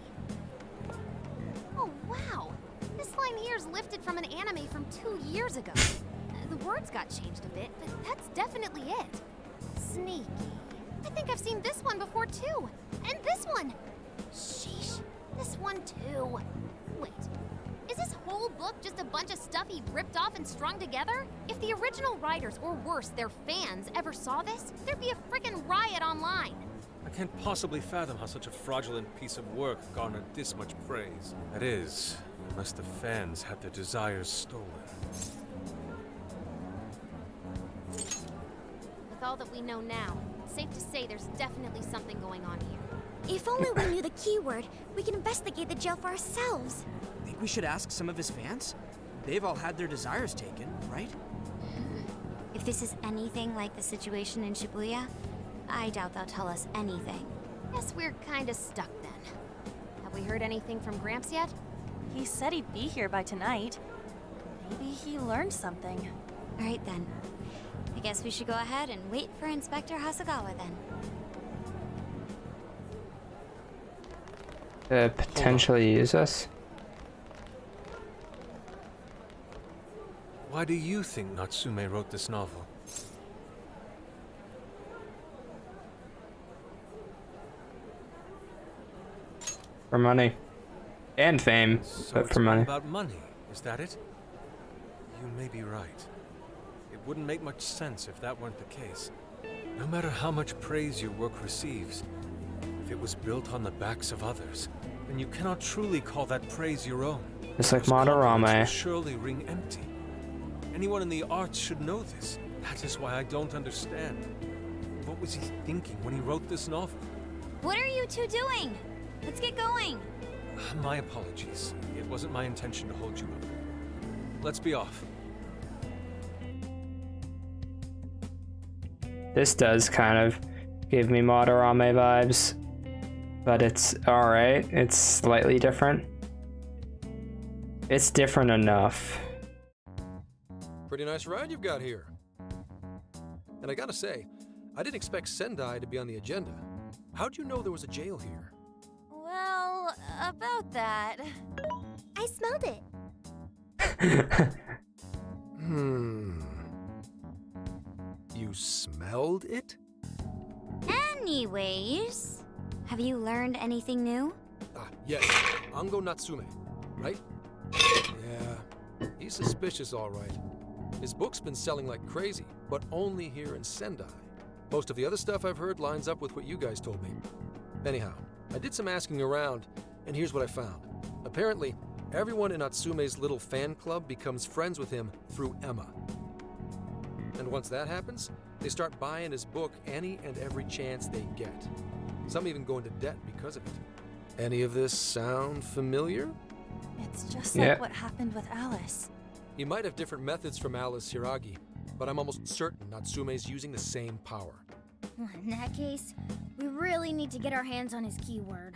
Oh, wow. This line here is lifted from an anime from 2 years ago. The words got changed a bit, but that's definitely it. Sneaky. I think I've seen this one before too. And this one. Sheesh. This one too. Wait. Is this whole book just a bunch of stuff he ripped off and strung together? If the original writers, or worse, their fans, ever saw this, there'd be a frickin' riot online. I can't possibly fathom how such a fraudulent piece of work garnered this much praise. That is, unless the fans had their desires stolen. With all that we know now, it's safe to say there's definitely something going on here. If only we knew the keyword, we can investigate the jail for ourselves. Think we should ask some of his fans? They've all had their desires taken, right? If this is anything like the situation in Shibuya, I doubt they'll tell us anything. Guess we're kinda stuck then. Have we heard anything from Gramps yet? He said he'd be here by tonight. Maybe he learned something. All right then. I guess we should go ahead and wait for Inspector Hasagawa then. Potentially use us? Why do you think Natsume wrote this novel? For money. And fame, So but it's for all money. about money, is that it? You may be right. It wouldn't make much sense if that weren't the case. No matter how much praise your work receives, if it was built on the backs of others, then you cannot truly call that praise your own. It's like Those compliments will Madarame. surely ring empty. Anyone in the arts should know this. That is why I don't understand. What was he thinking when he wrote this novel? What are you two doing? Let's get going. My apologies. It wasn't my intention to hold you up. Let's be off. This does kind of give me Madarame vibes, but it's alright. It's slightly different. It's different enough. Pretty nice ride you've got here. And I gotta say, I didn't expect Sendai to be on the agenda. How'd you know there was a jail here? Well, about that. I smelled it. You smelled it? Anyways, have you learned anything new? Ah, yes. Ango Natsume, right? Yeah, he's suspicious, all right. His book's been selling like crazy, but only here in Sendai. Most of the other stuff I've heard lines up with what you guys told me. Anyhow, I did some asking around, and here's what I found. Apparently, everyone in Natsume's little fan club becomes friends with him through Emma. And once that happens, they start buying his book any and every chance they get. Some even go into debt because of it. Any of this sound familiar? It's just like what happened with Alice. He might have different methods from Alice Hiragi, but I'm almost certain Natsume's using the same power. In that case, we really need to get our hands on his keyword.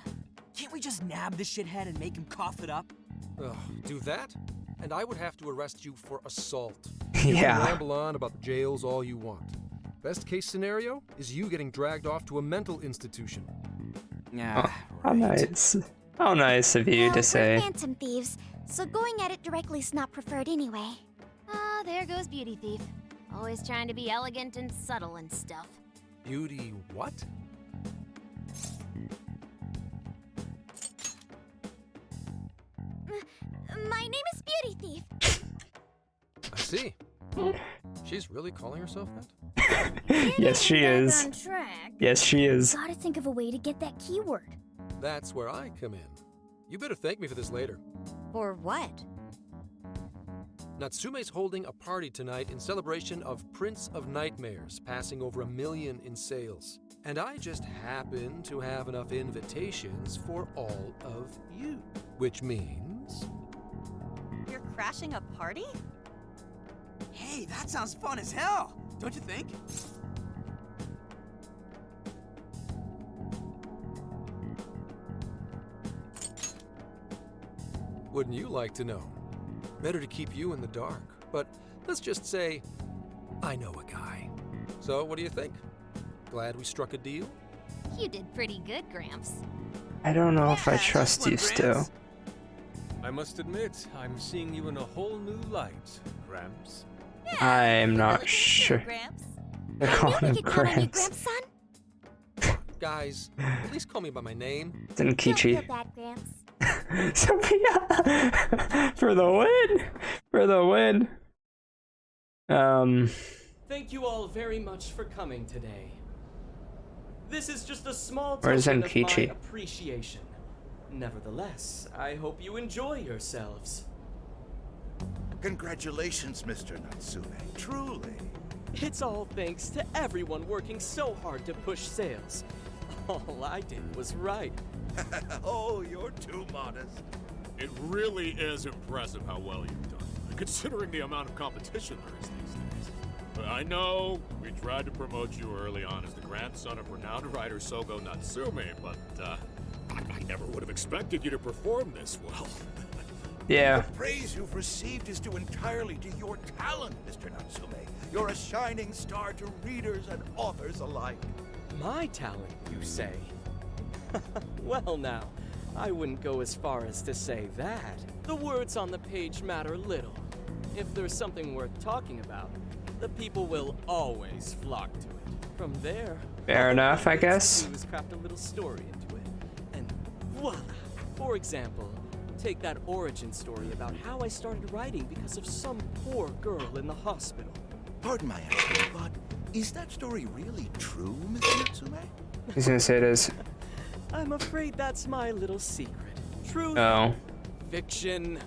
Can't we just nab the shithead and make him cough it up? Ugh, do that? And I would have to arrest you for assault. Yeah. You can ramble on about the jails all you want. Best case scenario is you getting dragged off to a mental institution. Oh, how nice. How nice of you to We're say. phantom thieves, so going at it directly's not preferred anyway. Ah, there goes Beauty Thief. Always trying to be elegant and subtle and stuff. Beauty what? My name is Beauty Thief. I see. She's really calling herself that? Yes, she is. On track. Yes, she is. Gotta think of a way to get that keyword. That's where I come in. You better thank me for this later. For what? Natsume's holding a party tonight in celebration of Prince of Nightmares passing over 1 million in sales. And I just happen to have enough invitations for all of you. Which means... You're crashing a party? Hey, that sounds fun as hell, don't you think? Wouldn't you like to know? Better to keep you in the dark, but let's just say I know a guy. So what do you think? Glad we struck a deal? You did pretty good, Gramps. I don't know if I trust you still. I must admit, I'm seeing you in a whole new light, Gramps. I'm not sure. Gramps. They're calling him Gramps. Grandson? Guys, at least call me by my name. It's in Don't feel Kichi. bad, Gramps. Sophia! For the win! For the win! Thank you all very much for coming today. This is just a small Where's token of my Enkichi? appreciation. Nevertheless, I hope you enjoy yourselves. Congratulations, Mr. Natsume. Truly. It's all thanks to everyone working so hard to push sales. All I did was write. Oh, you're too modest. It really is impressive how well you've done, considering the amount of competition there is these days. I know we tried to promote you early on as the grandson of renowned writer Sogo Natsume, but I never would have expected you to perform this well. Yeah. The praise you've received is due entirely to your talent, Mr. Natsume. You're a shining star to readers and authors alike. My talent, you say? Well now, I wouldn't go as far as to say that. The words on the page matter little. If there's something worth talking about, the people will always flock to it. From there, fair enough, I guess. Do is craft a little story into it, and voila! For example, take that origin story about how I started writing because of some poor girl in the hospital. Pardon my asking, but is that story really true, Mr. Natsume? He's gonna say it is. I'm afraid that's my little secret. Truth, Oh. fiction.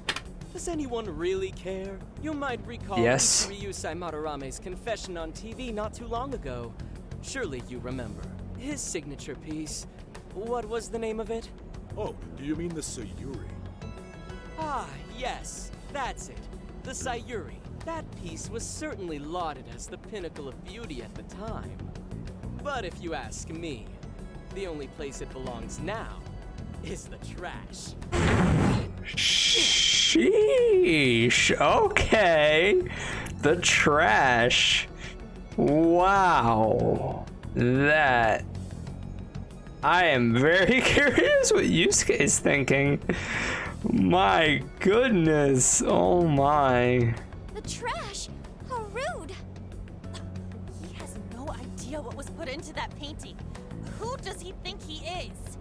Does anyone really care? You might recall Yes. Ryusai Madarame's confession on TV not too long ago. Surely you remember. His signature piece. What was the name of it? Oh, do you mean the Sayuri? Ah, yes. That's it. The Sayuri. That piece was certainly lauded as the pinnacle of beauty at the time. But if you ask me, the only place it belongs now is the trash. Sheesh. Okay. The trash. Wow. That. I am very curious what Yusuke is thinking. My goodness. Oh my. The trash? How rude! He has no idea what was put into that painting. Who does he think he is?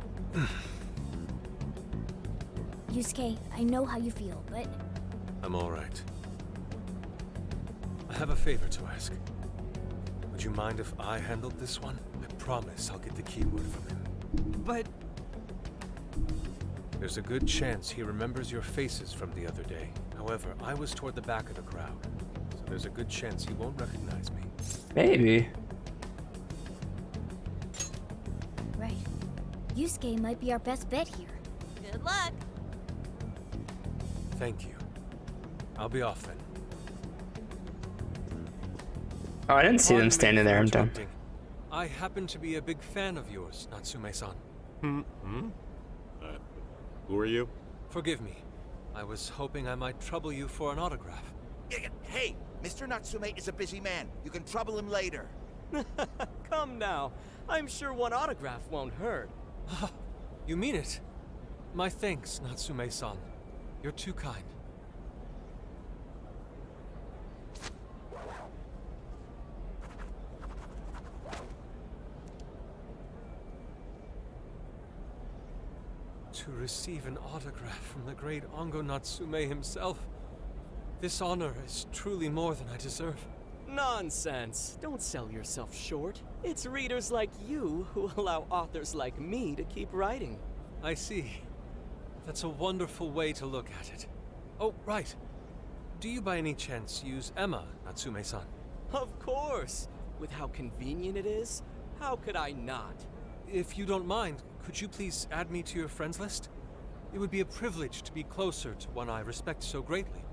Yusuke, I know how you feel, but I'm all right. I have a favor to ask. Would you mind if I handled this one? I promise I'll get the keyword from him. But there's a good chance he remembers your faces from the other day. However, I was toward the back of the crowd, so there's a good chance he won't recognize me. Maybe. right. Yusuke might be our best bet here. Good luck. Thank you. I'll be off then. Oh, I didn't see them Pardon me standing for there. I'm done. interrupting. I happen to be a big fan of yours, Natsume-san. Who are you? Forgive me. I was hoping I might trouble you for an autograph. Hey, Mr. Natsume is a busy man. You can trouble him later. come now. I'm sure one autograph won't hurt. You mean it? My thanks, Natsume-san. You're too kind. To receive an autograph from the great Ongo Natsume himself. This honor is truly more than I deserve. Nonsense. Don't sell yourself short. It's readers like you who allow authors like me to keep writing. I see. That's a wonderful way to look at it. Oh, right. Do you by any chance use Emma, Natsume-san? Of course. With how convenient it is, how could I not? If you don't mind, could you please add me to your friends list? It would be a privilege to be closer to one I respect so greatly.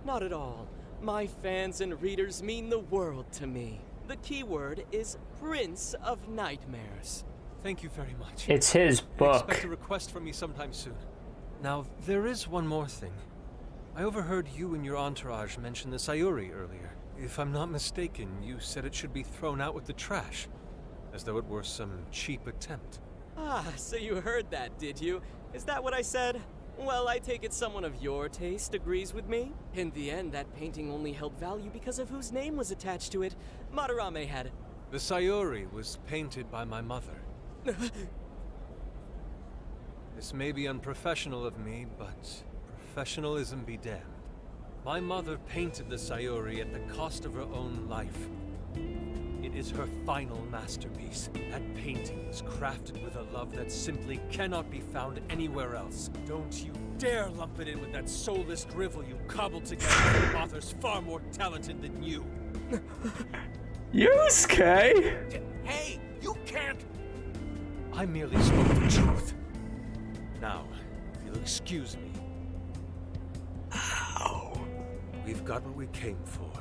Not at all. My fans and readers mean the world to me. The keyword is Prince of Nightmares. Thank you very much. It's his book. Expect a request from me sometime soon. Now, there is one more thing. I overheard you and your entourage mention the Sayuri earlier. If I'm not mistaken, you said it should be thrown out with the trash, as though it were some cheap attempt. Ah, so you heard that, did you? Is that what I said? Well, I take it someone of your taste agrees with me. In the end, that painting only held value because of whose name was attached to it. Madarame had... The Sayuri was painted by my mother. This may be unprofessional of me, but professionalism be damned. My mother painted the Sayuri at the cost of her own life. It is her final masterpiece. That painting was crafted with a love that simply cannot be found anywhere else. Don't you dare lump it in with that soulless drivel you cobbled together from authors far more talented than you. Yusuke! Hey, you can't! I merely spoke the truth. Now, if you'll excuse me. Ow. We've got what we came for.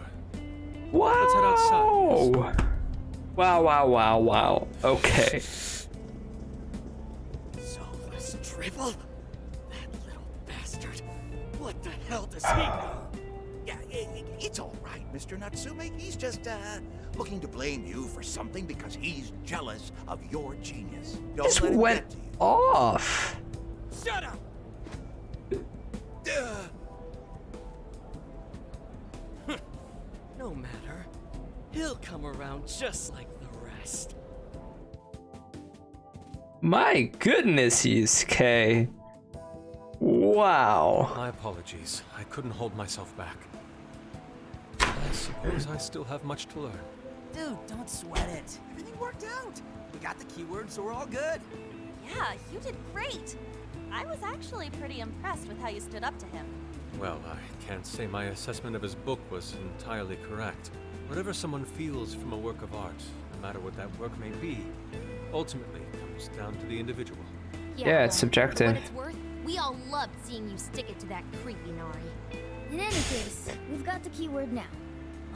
Wow. Let's head outside. Wow. Okay. Soulless Dribble? That little bastard. What the hell does he know? Yeah, it's all right, Mr. Natsume. He's just, looking to blame you for something because he's jealous of your genius. Don't Just let him went get to you. off. Shut up! No matter. He'll come around just like the rest. My goodness, Yusuke. Wow. My apologies. I couldn't hold myself back. I suppose I still have much to learn. Dude, don't sweat it. Everything worked out. We got the keywords, so we're all good. Yeah, you did great. I was actually pretty impressed with how you stood up to him. Well, I can't say my assessment of his book was entirely correct. Whatever someone feels from a work of art, no matter what that work may be, ultimately comes down to the individual. Yeah, it's subjective. For what it's worth, we all loved seeing you stick it to that creepy Nari. In any case, we've got the keyword now.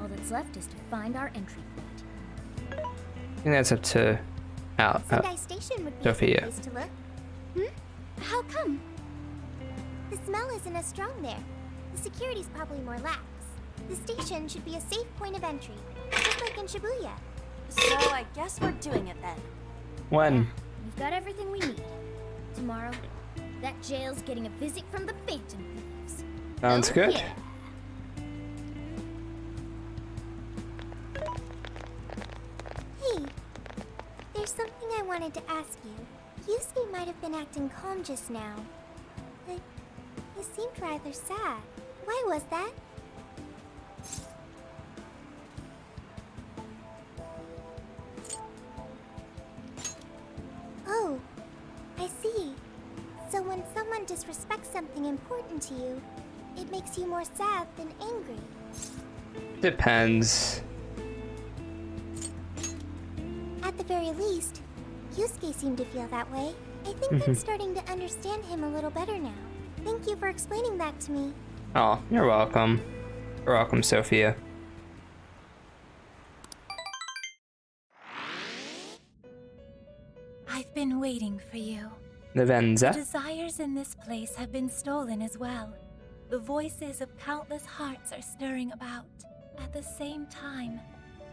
All that's left is to find our entry point. I think that's up to Sendai Station would be Sophia. a good place to look. How come? The smell isn't as strong there. The security's probably more lax. The station should be a safe point of entry, just like in Shibuya. So I guess we're doing it then. When? We've got everything we need. Tomorrow, that jail's getting a visit from the Phantom Thieves. Sounds Oh, good. yeah. Hey, there's something I wanted to ask you. Yusuke might have been acting calm just now, but he seemed rather sad. Why was that? Oh, I see. So when someone disrespects something important to you, it makes you more sad than angry. Depends. At the very least, Yusuke seemed to feel that way. I think I'm starting to understand him a little better now. Thank you for explaining that to me. Oh, you're welcome. You're welcome, Sophia. I've been waiting for you. The Venza. The desires in this place have been stolen as well. The voices of countless hearts are stirring about. At the same time,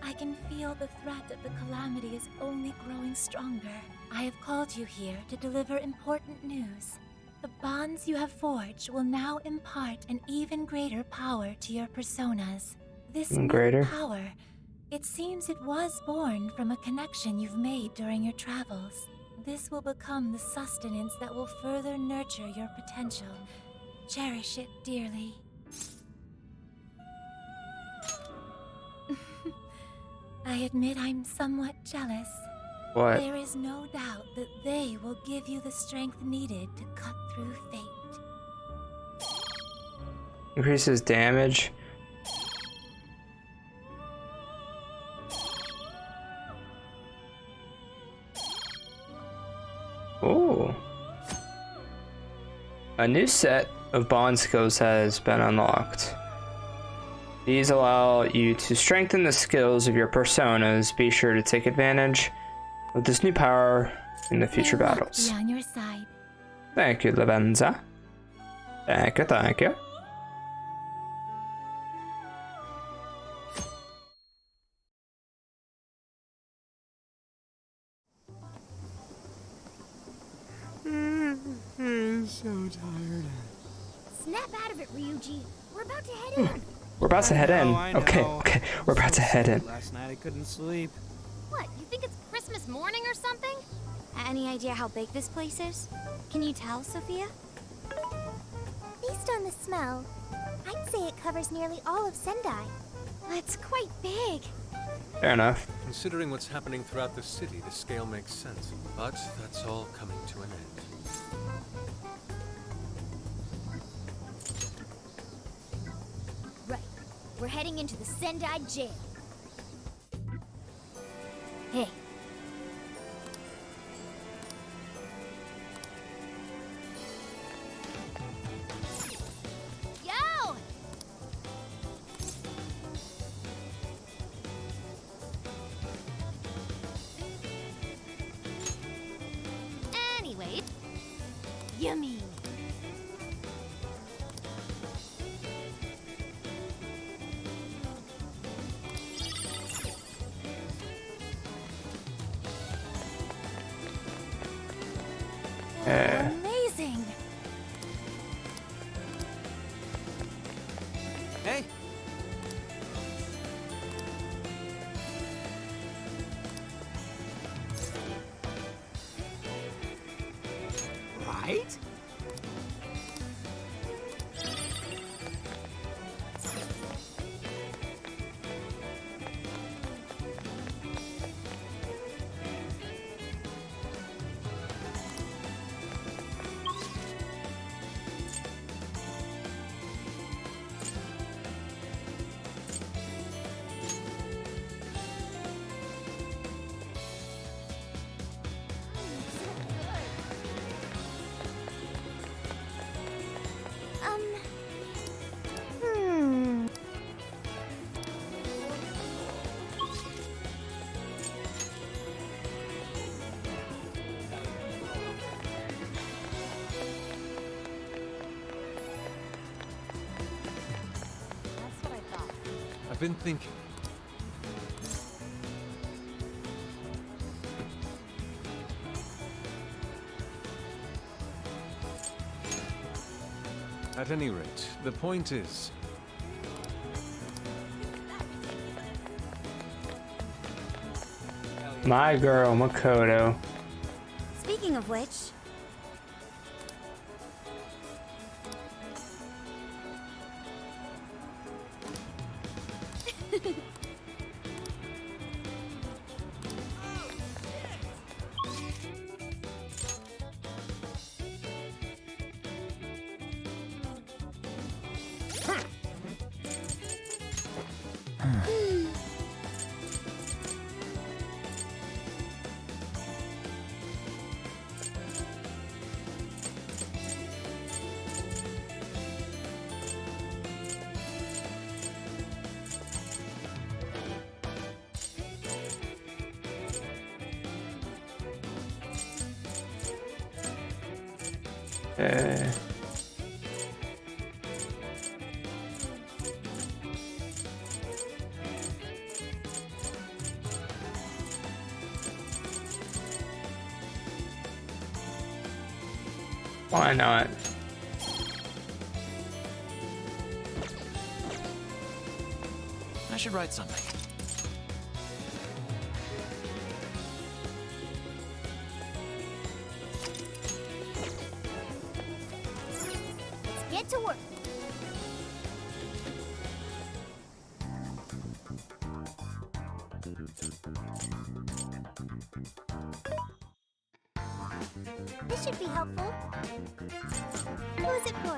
I can feel the threat of the calamity is only growing stronger. I have called you here to deliver important news. The bonds you have forged will now impart an even greater power to your personas. This new Greater? power, it seems it was born from a connection you've made during your travels. This will become the sustenance that will further nurture your potential. Cherish it dearly. I admit I'm somewhat jealous. What? There is no doubt that they will give you the strength needed to cut through fate. Increases damage. Ooh. A new set of bond skills has been unlocked. These allow you to strengthen the skills of your personas. Be sure to take advantage of this new power in the future May luck battles. be on your side. Thank you, Lavenza. Thank you, thank you. I'm so tired. Snap out of it, Ryuji. We're about to head in. We're about to head in. I know. Okay, we're about to head in. Last night I couldn't sleep. What, you think it's Christmas morning or something? Any idea how big this place is? Can you tell, Sophia? Based on the smell, I'd say it covers nearly all of Sendai. It's quite big. Fair enough. Considering what's happening throughout the city, the scale makes sense. But that's all coming to an end. Right. We're heading into the Sendai jail. Hey. Yo! Gimme! Amazing! Hey! Right? I've been thinking. At any rate, the point is... My girl, Makoto. Speaking of which, Why not? I should write something. Let's get to work. This should be helpful. Who is it for?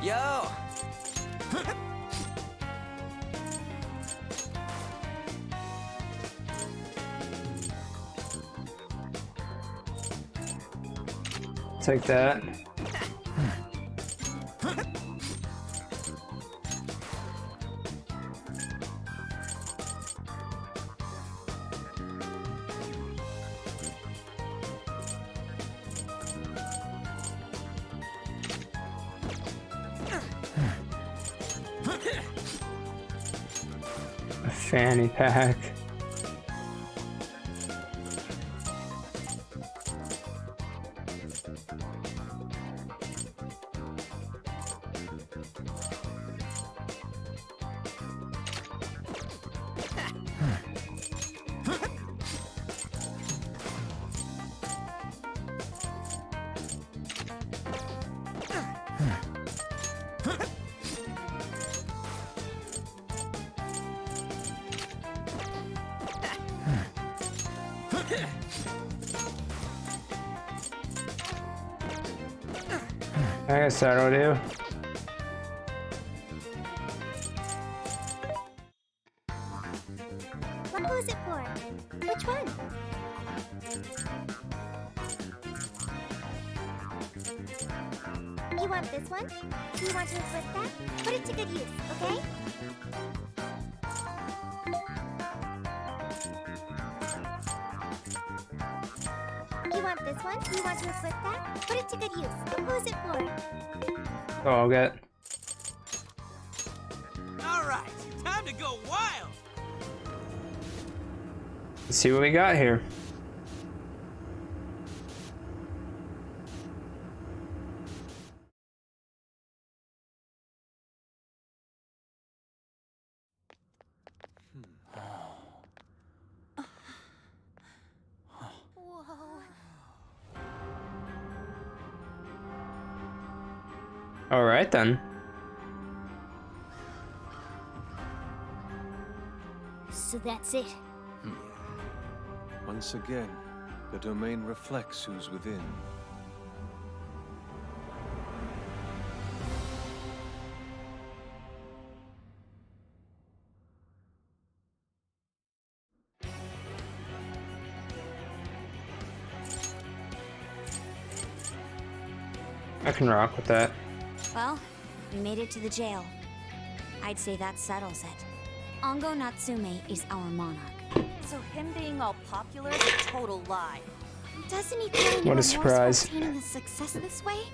Yo! Take that. A fanny pack. I guess that'll do. What was it for? Which one? You want this one? Do you want to equip that? Put it to good use, okay? one. You want to equip that? Put it to good use. Who is it for? Oh, I'll get. All right, time to go wild. Let's see what we got here. All right then. So that's it. Once again, the domain reflects who's within. I can rock with that. Well, we made it to the jail. I'd say that settles it. Ongo Natsume is our monarch. So him being all popular is a total lie. Doesn't he feel What a surprise. obtaining his success this way?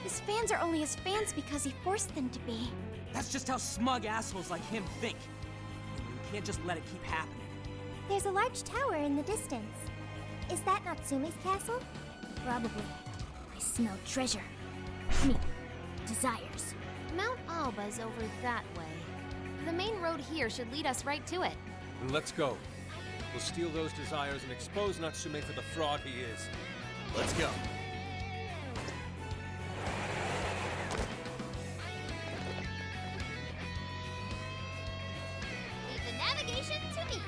His fans are only his fans because he forced them to be. That's just how smug assholes like him think. You can't just let it keep happening. There's a large tower in the distance. Is that Natsume's castle? Probably. I smell treasure. I mean, desires. Mount Alba's over that way. The main road here should lead us right to it. Then let's go. We'll steal those desires and expose Natsume for the fraud he is. Let's go. Leave the navigation to me.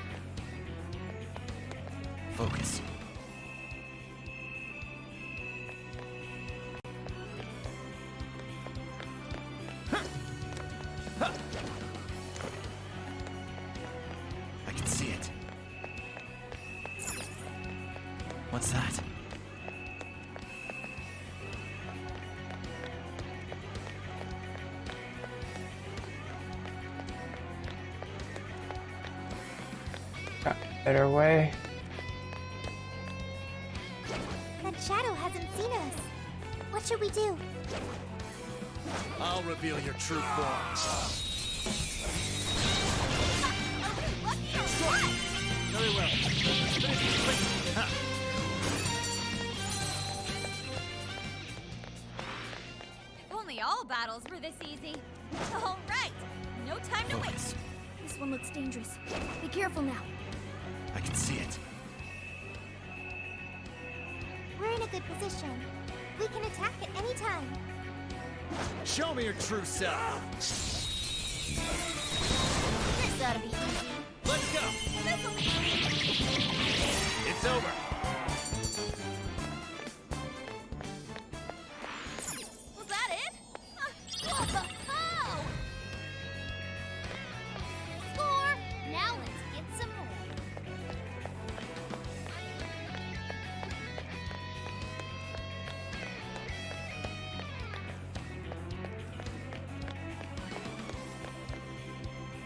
Focus. I can see it. What's that? Better way. That shadow hasn't seen us. What should we do? I'll reveal your true form. Very well. Ha. If only all battles were this easy. All right, no time to waste. This one looks dangerous. Be careful now. I can see it. We're in a good position. We can attack at any time. Show me your true self. This ought to be easy. Let's go. It's over. Was that it? Oh! Score! Now let's get some more.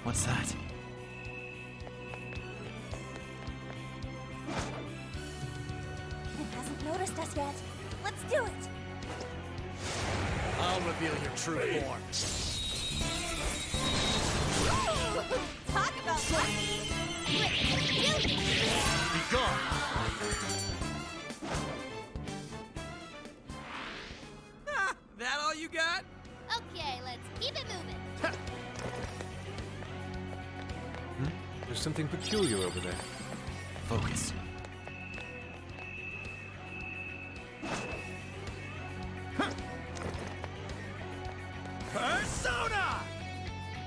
What's that? It hasn't noticed us yet. Let's do it. I'll reveal your true form. Talk about lucky. Be gone. That all you got? Okay, let's keep it moving. There's something peculiar over there. Focus. Persona!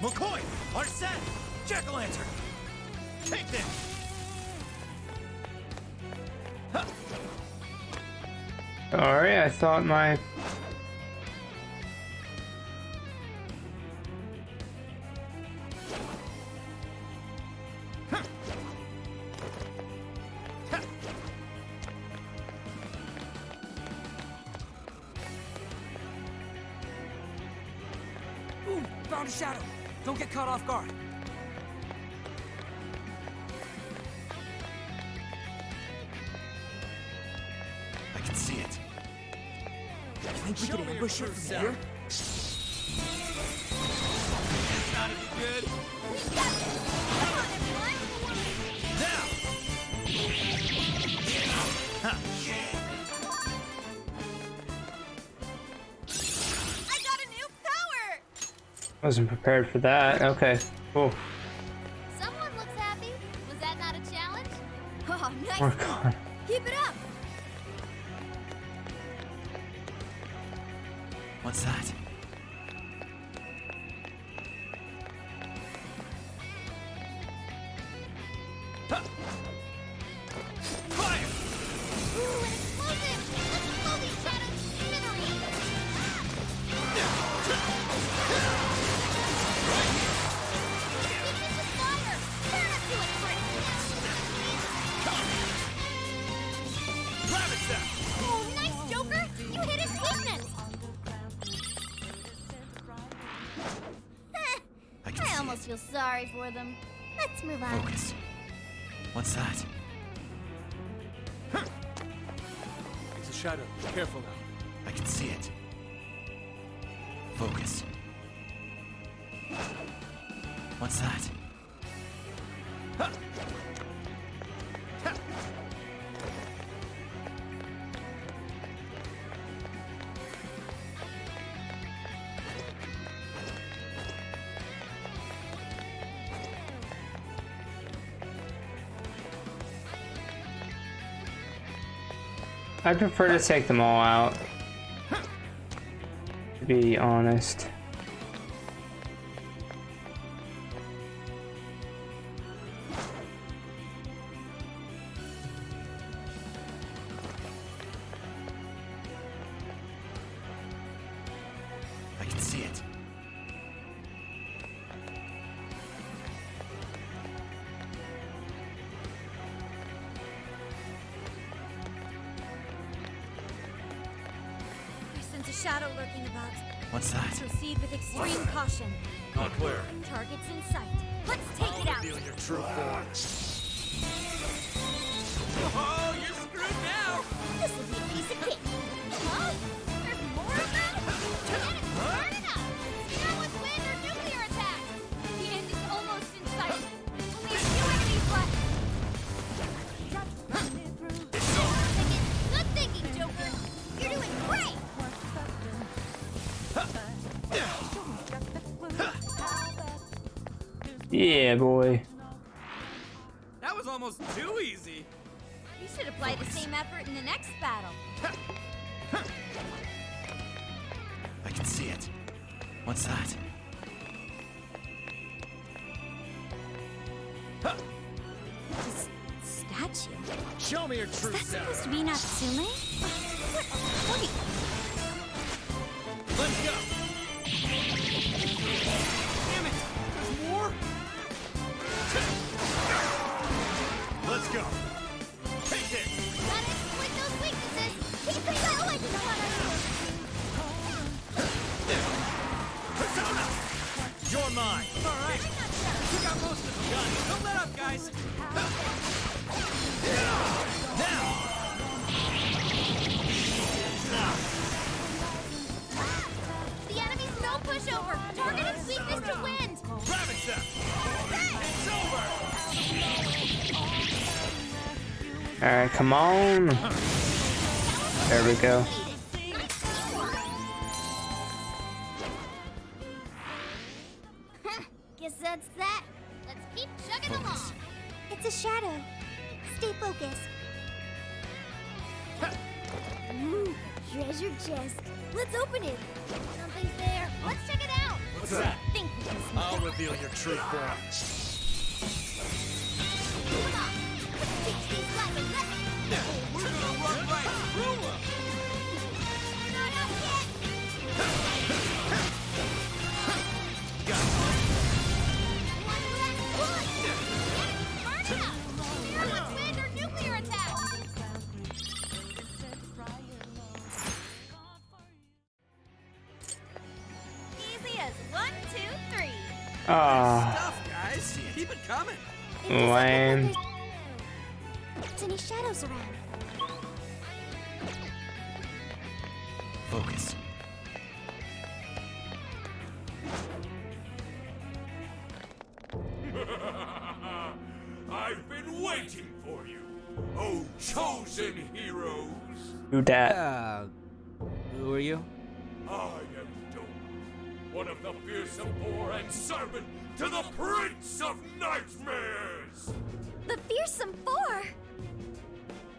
McCoy! Arsene! Jack-o'-lantern! Take this! Alright, I thought my... Ooh, found a shadow. Don't get caught off guard. I can see me your true self. It's not any good. Come on, everyone! Now! Huh. I got a new power! Wasn't prepared for that. Okay, cool. Someone looks happy. Was that not a challenge? Oh, nice! Work on. Keep it up! What's that? Fire! Ooh, an explosive! Let's blow these shadows to smithereens! This is fire! Turn us to a trick! Rabbit Step! Oh, nice, Joker! You hit his weakness! I can I see almost feel sorry for them. Let's move on. Focus. What's that? It's a shadow. Careful now. I can see it. Focus. What's that? I prefer to take them all out, to be honest. I can see it. I sense a shadow lurking about. What's that? Proceed with extreme caution. Not clear. Target's in sight. Let's take it out. Reveal your true form. Oh, you're screwed now! This will be a piece of cake. Huh? There's more of them? And it's burning up! Now with wind or nuclear attacks! The end is almost in sight. Only a few enemies left. Good thinking, Joker. You're doing great! Yeah, boy. That was almost too easy. You should apply the same effort in the next battle. I can see it. What's that? This statue. Show me your Is true that self. supposed to be Natsume? Wait. Let's go. Damn it! There's more? Let's go. Take this. Gotta exploit those weaknesses. Keep it going! Persona! You're mine. All right. You got most of them. Don't let up, guys. Now! The enemy's no pushover. Target its weakness to wind. Rabbit Step! It's over! Alright, come on. There we go. Guess that's that. Let's keep chugging along. It's a shadow. Stay focused. Ooh, treasure chest. Let's open it. Something's there. Let's check it out. What's that? Think we can sneak I'll out. reveal your true form. Come on. Let's teach these like a lesson. We're gonna run right through them. We're not out yet. One last push. Get it burning up. Here, let's wind or nuclear attack. Easy as 1, 2, 3. Ah, Stuff, guys. Keep it coming. lame. Any shadows around? Focus. chosen heroes. Who dat? Who are you? I am Doom, one of the fearsome four and servant to the Prince of Nightmares. The Fearsome Four?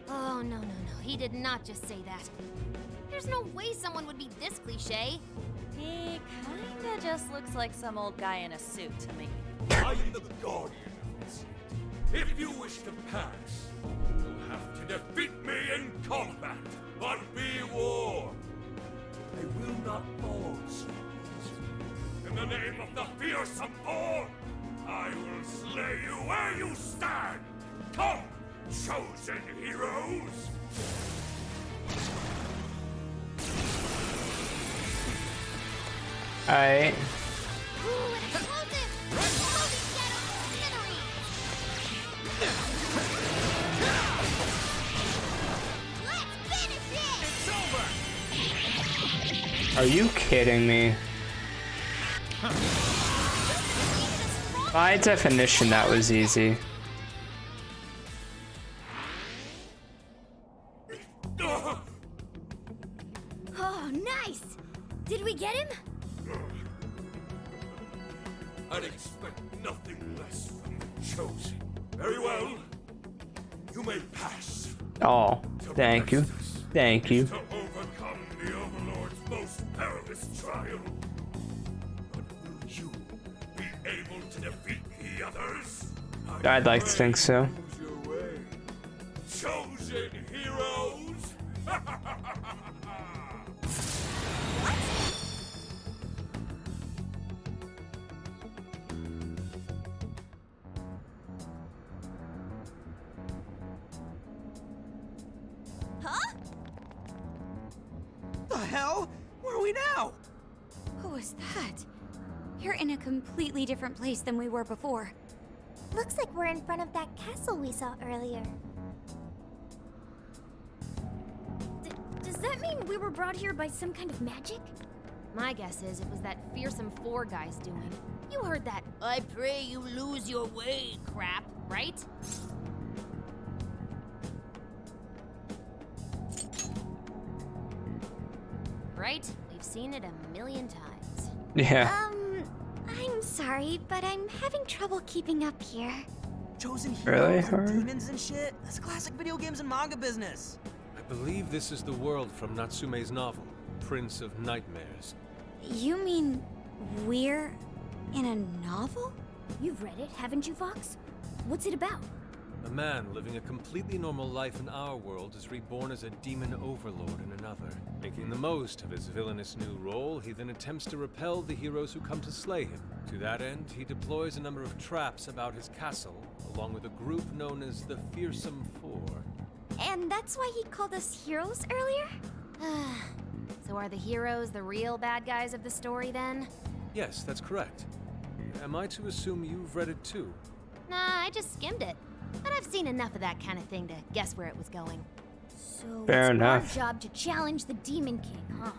Oh, no. He did not just say that. There's no way someone would be this cliche. He kinda just looks like some old guy in a suit to me. I am the guardian of this. If you wish to pass, you'll have to defeat me in combat. But be warned, I will not fall so easily. In the name of the fearsome four, I will slay you where you stand. Come, chosen heroes. Alright. Are you kidding me? By definition, that was easy. Oh, nice! Did we get him? I'd expect nothing less from the chosen. Very well. You may pass. Oh, thank you. Thank you. To overcome the Overlord's most perilous trial. But will you be able to defeat the others? I'd like to think so. Chosen heroes! Huh? The hell? Where are we now? Who was that? You're in a completely different place than we were before. Looks like we're in front of that castle we saw earlier. Does that mean we were brought here by some kind of magic? My guess is it was that Fearsome Four guy's doing. You heard that "I pray you lose your way" crap, right? Right? We've seen it a million times. Yeah. I'm sorry, but I'm having trouble keeping up here. Chosen Really? heroes and demons and shit? That's classic video games and manga business. I believe this is the world from Natsume's novel, Prince of Nightmares. You mean we're in a novel? You've read it, haven't you, Fox? What's it about? A man living a completely normal life in our world is reborn as a demon overlord in another. Making the most of his villainous new role, he then attempts to repel the heroes who come to slay him. To that end, he deploys a number of traps about his castle, along with a group known as the Fearsome Four. And that's why he called us heroes earlier? So are the heroes the real bad guys of the story then? Yes, that's correct. Am I to assume you've read it too? Nah, I just skimmed it. But I've seen enough of that kind of thing to guess where it was going. So Fair it's enough. our job to challenge the Demon King, huh?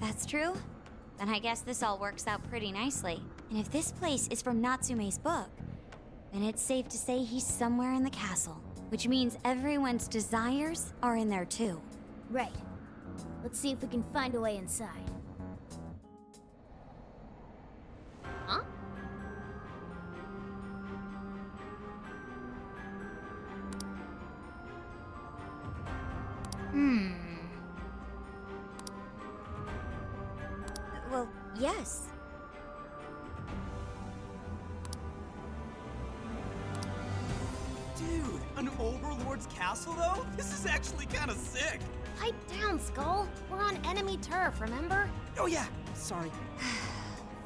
That's true. Then I guess this all works out pretty nicely. And if this place is from Natsume's book, then it's safe to say he's somewhere in the castle. Which means everyone's desires are in there too. Right. Let's see if we can find a way inside. Huh? Well, yes. Dude, an Overlord's castle though? This is actually kind of sick. Pipe down, Skull. We're on enemy turf, remember? Oh yeah, sorry.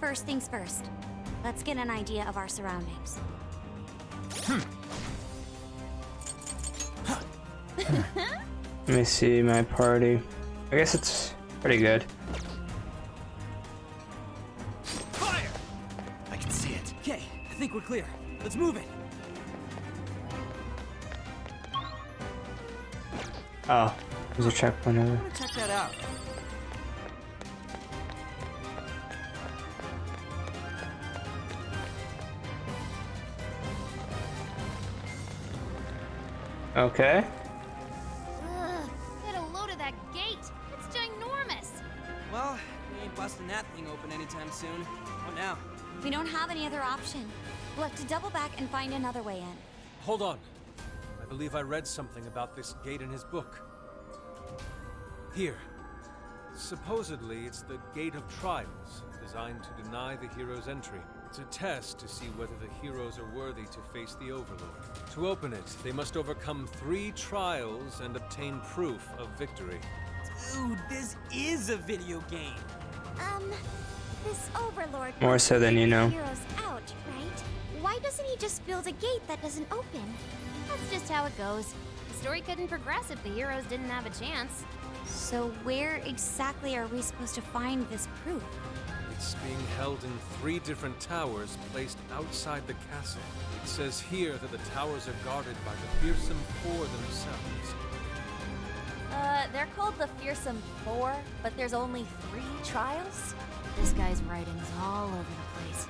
First things first. Let's get an idea of our surroundings. Let me see my party. I guess it's pretty good. Fire! I can see it. Okay, I think we're clear. Let's move it. Oh, there's a checkpoint over. I want to check that out. Okay. cracking open anytime soon. What now? We don't have any other option. We'll have to double back and find another way in. Hold on. I believe I read something about this gate in his book. Here. Supposedly, it's the Gate of Trials, designed to deny the heroes entry. It's a test to see whether the heroes are worthy to face the Overlord. To open it, they must overcome 3 trials and obtain proof of victory. Dude, this is a video game. This Overlord. More so than you know. Heroes out, right? Why doesn't he just build a gate that doesn't open? That's just how it goes. The story couldn't progress if the heroes didn't have a chance. So where exactly are we supposed to find this proof? It's being held in 3 different towers placed outside the castle. It says here that the towers are guarded by the Fearsome Four themselves. They're called the Fearsome Four, but there's only 3 trials? This guy's writing's all over the place.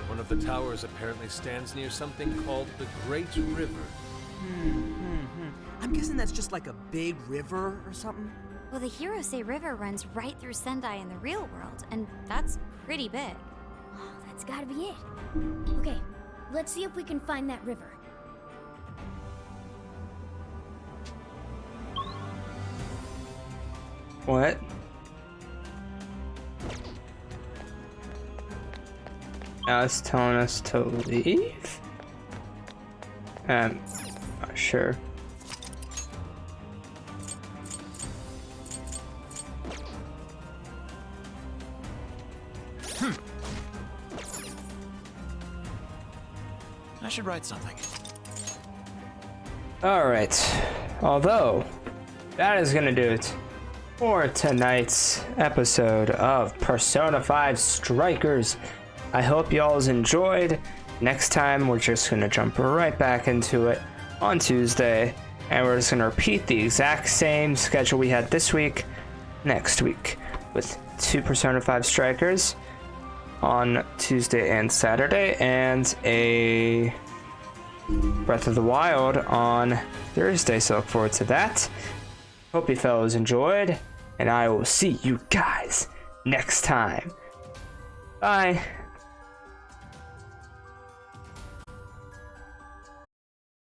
One of the towers apparently stands near something called the Great River. I'm guessing that's just like a big river or something. Well, the Hirose River runs right through Sendai in the real world, and that's pretty big. Oh, that's gotta be it. Okay, let's see if we can find that river. What? Now it's telling us to leave? Not sure. I should write something. Alright. Although, that is gonna do it for tonight's episode of Persona 5 Strikers. I hope y'all's enjoyed. Next time, we're just gonna jump right back into it on Tuesday, and we're just gonna repeat the exact same schedule we had this week, next week, with 2 Persona 5 Strikers on Tuesday and Saturday, and a Breath of the Wild on Thursday, so look forward to that. Hope you fellows enjoyed, and I will see you guys next time. Bye.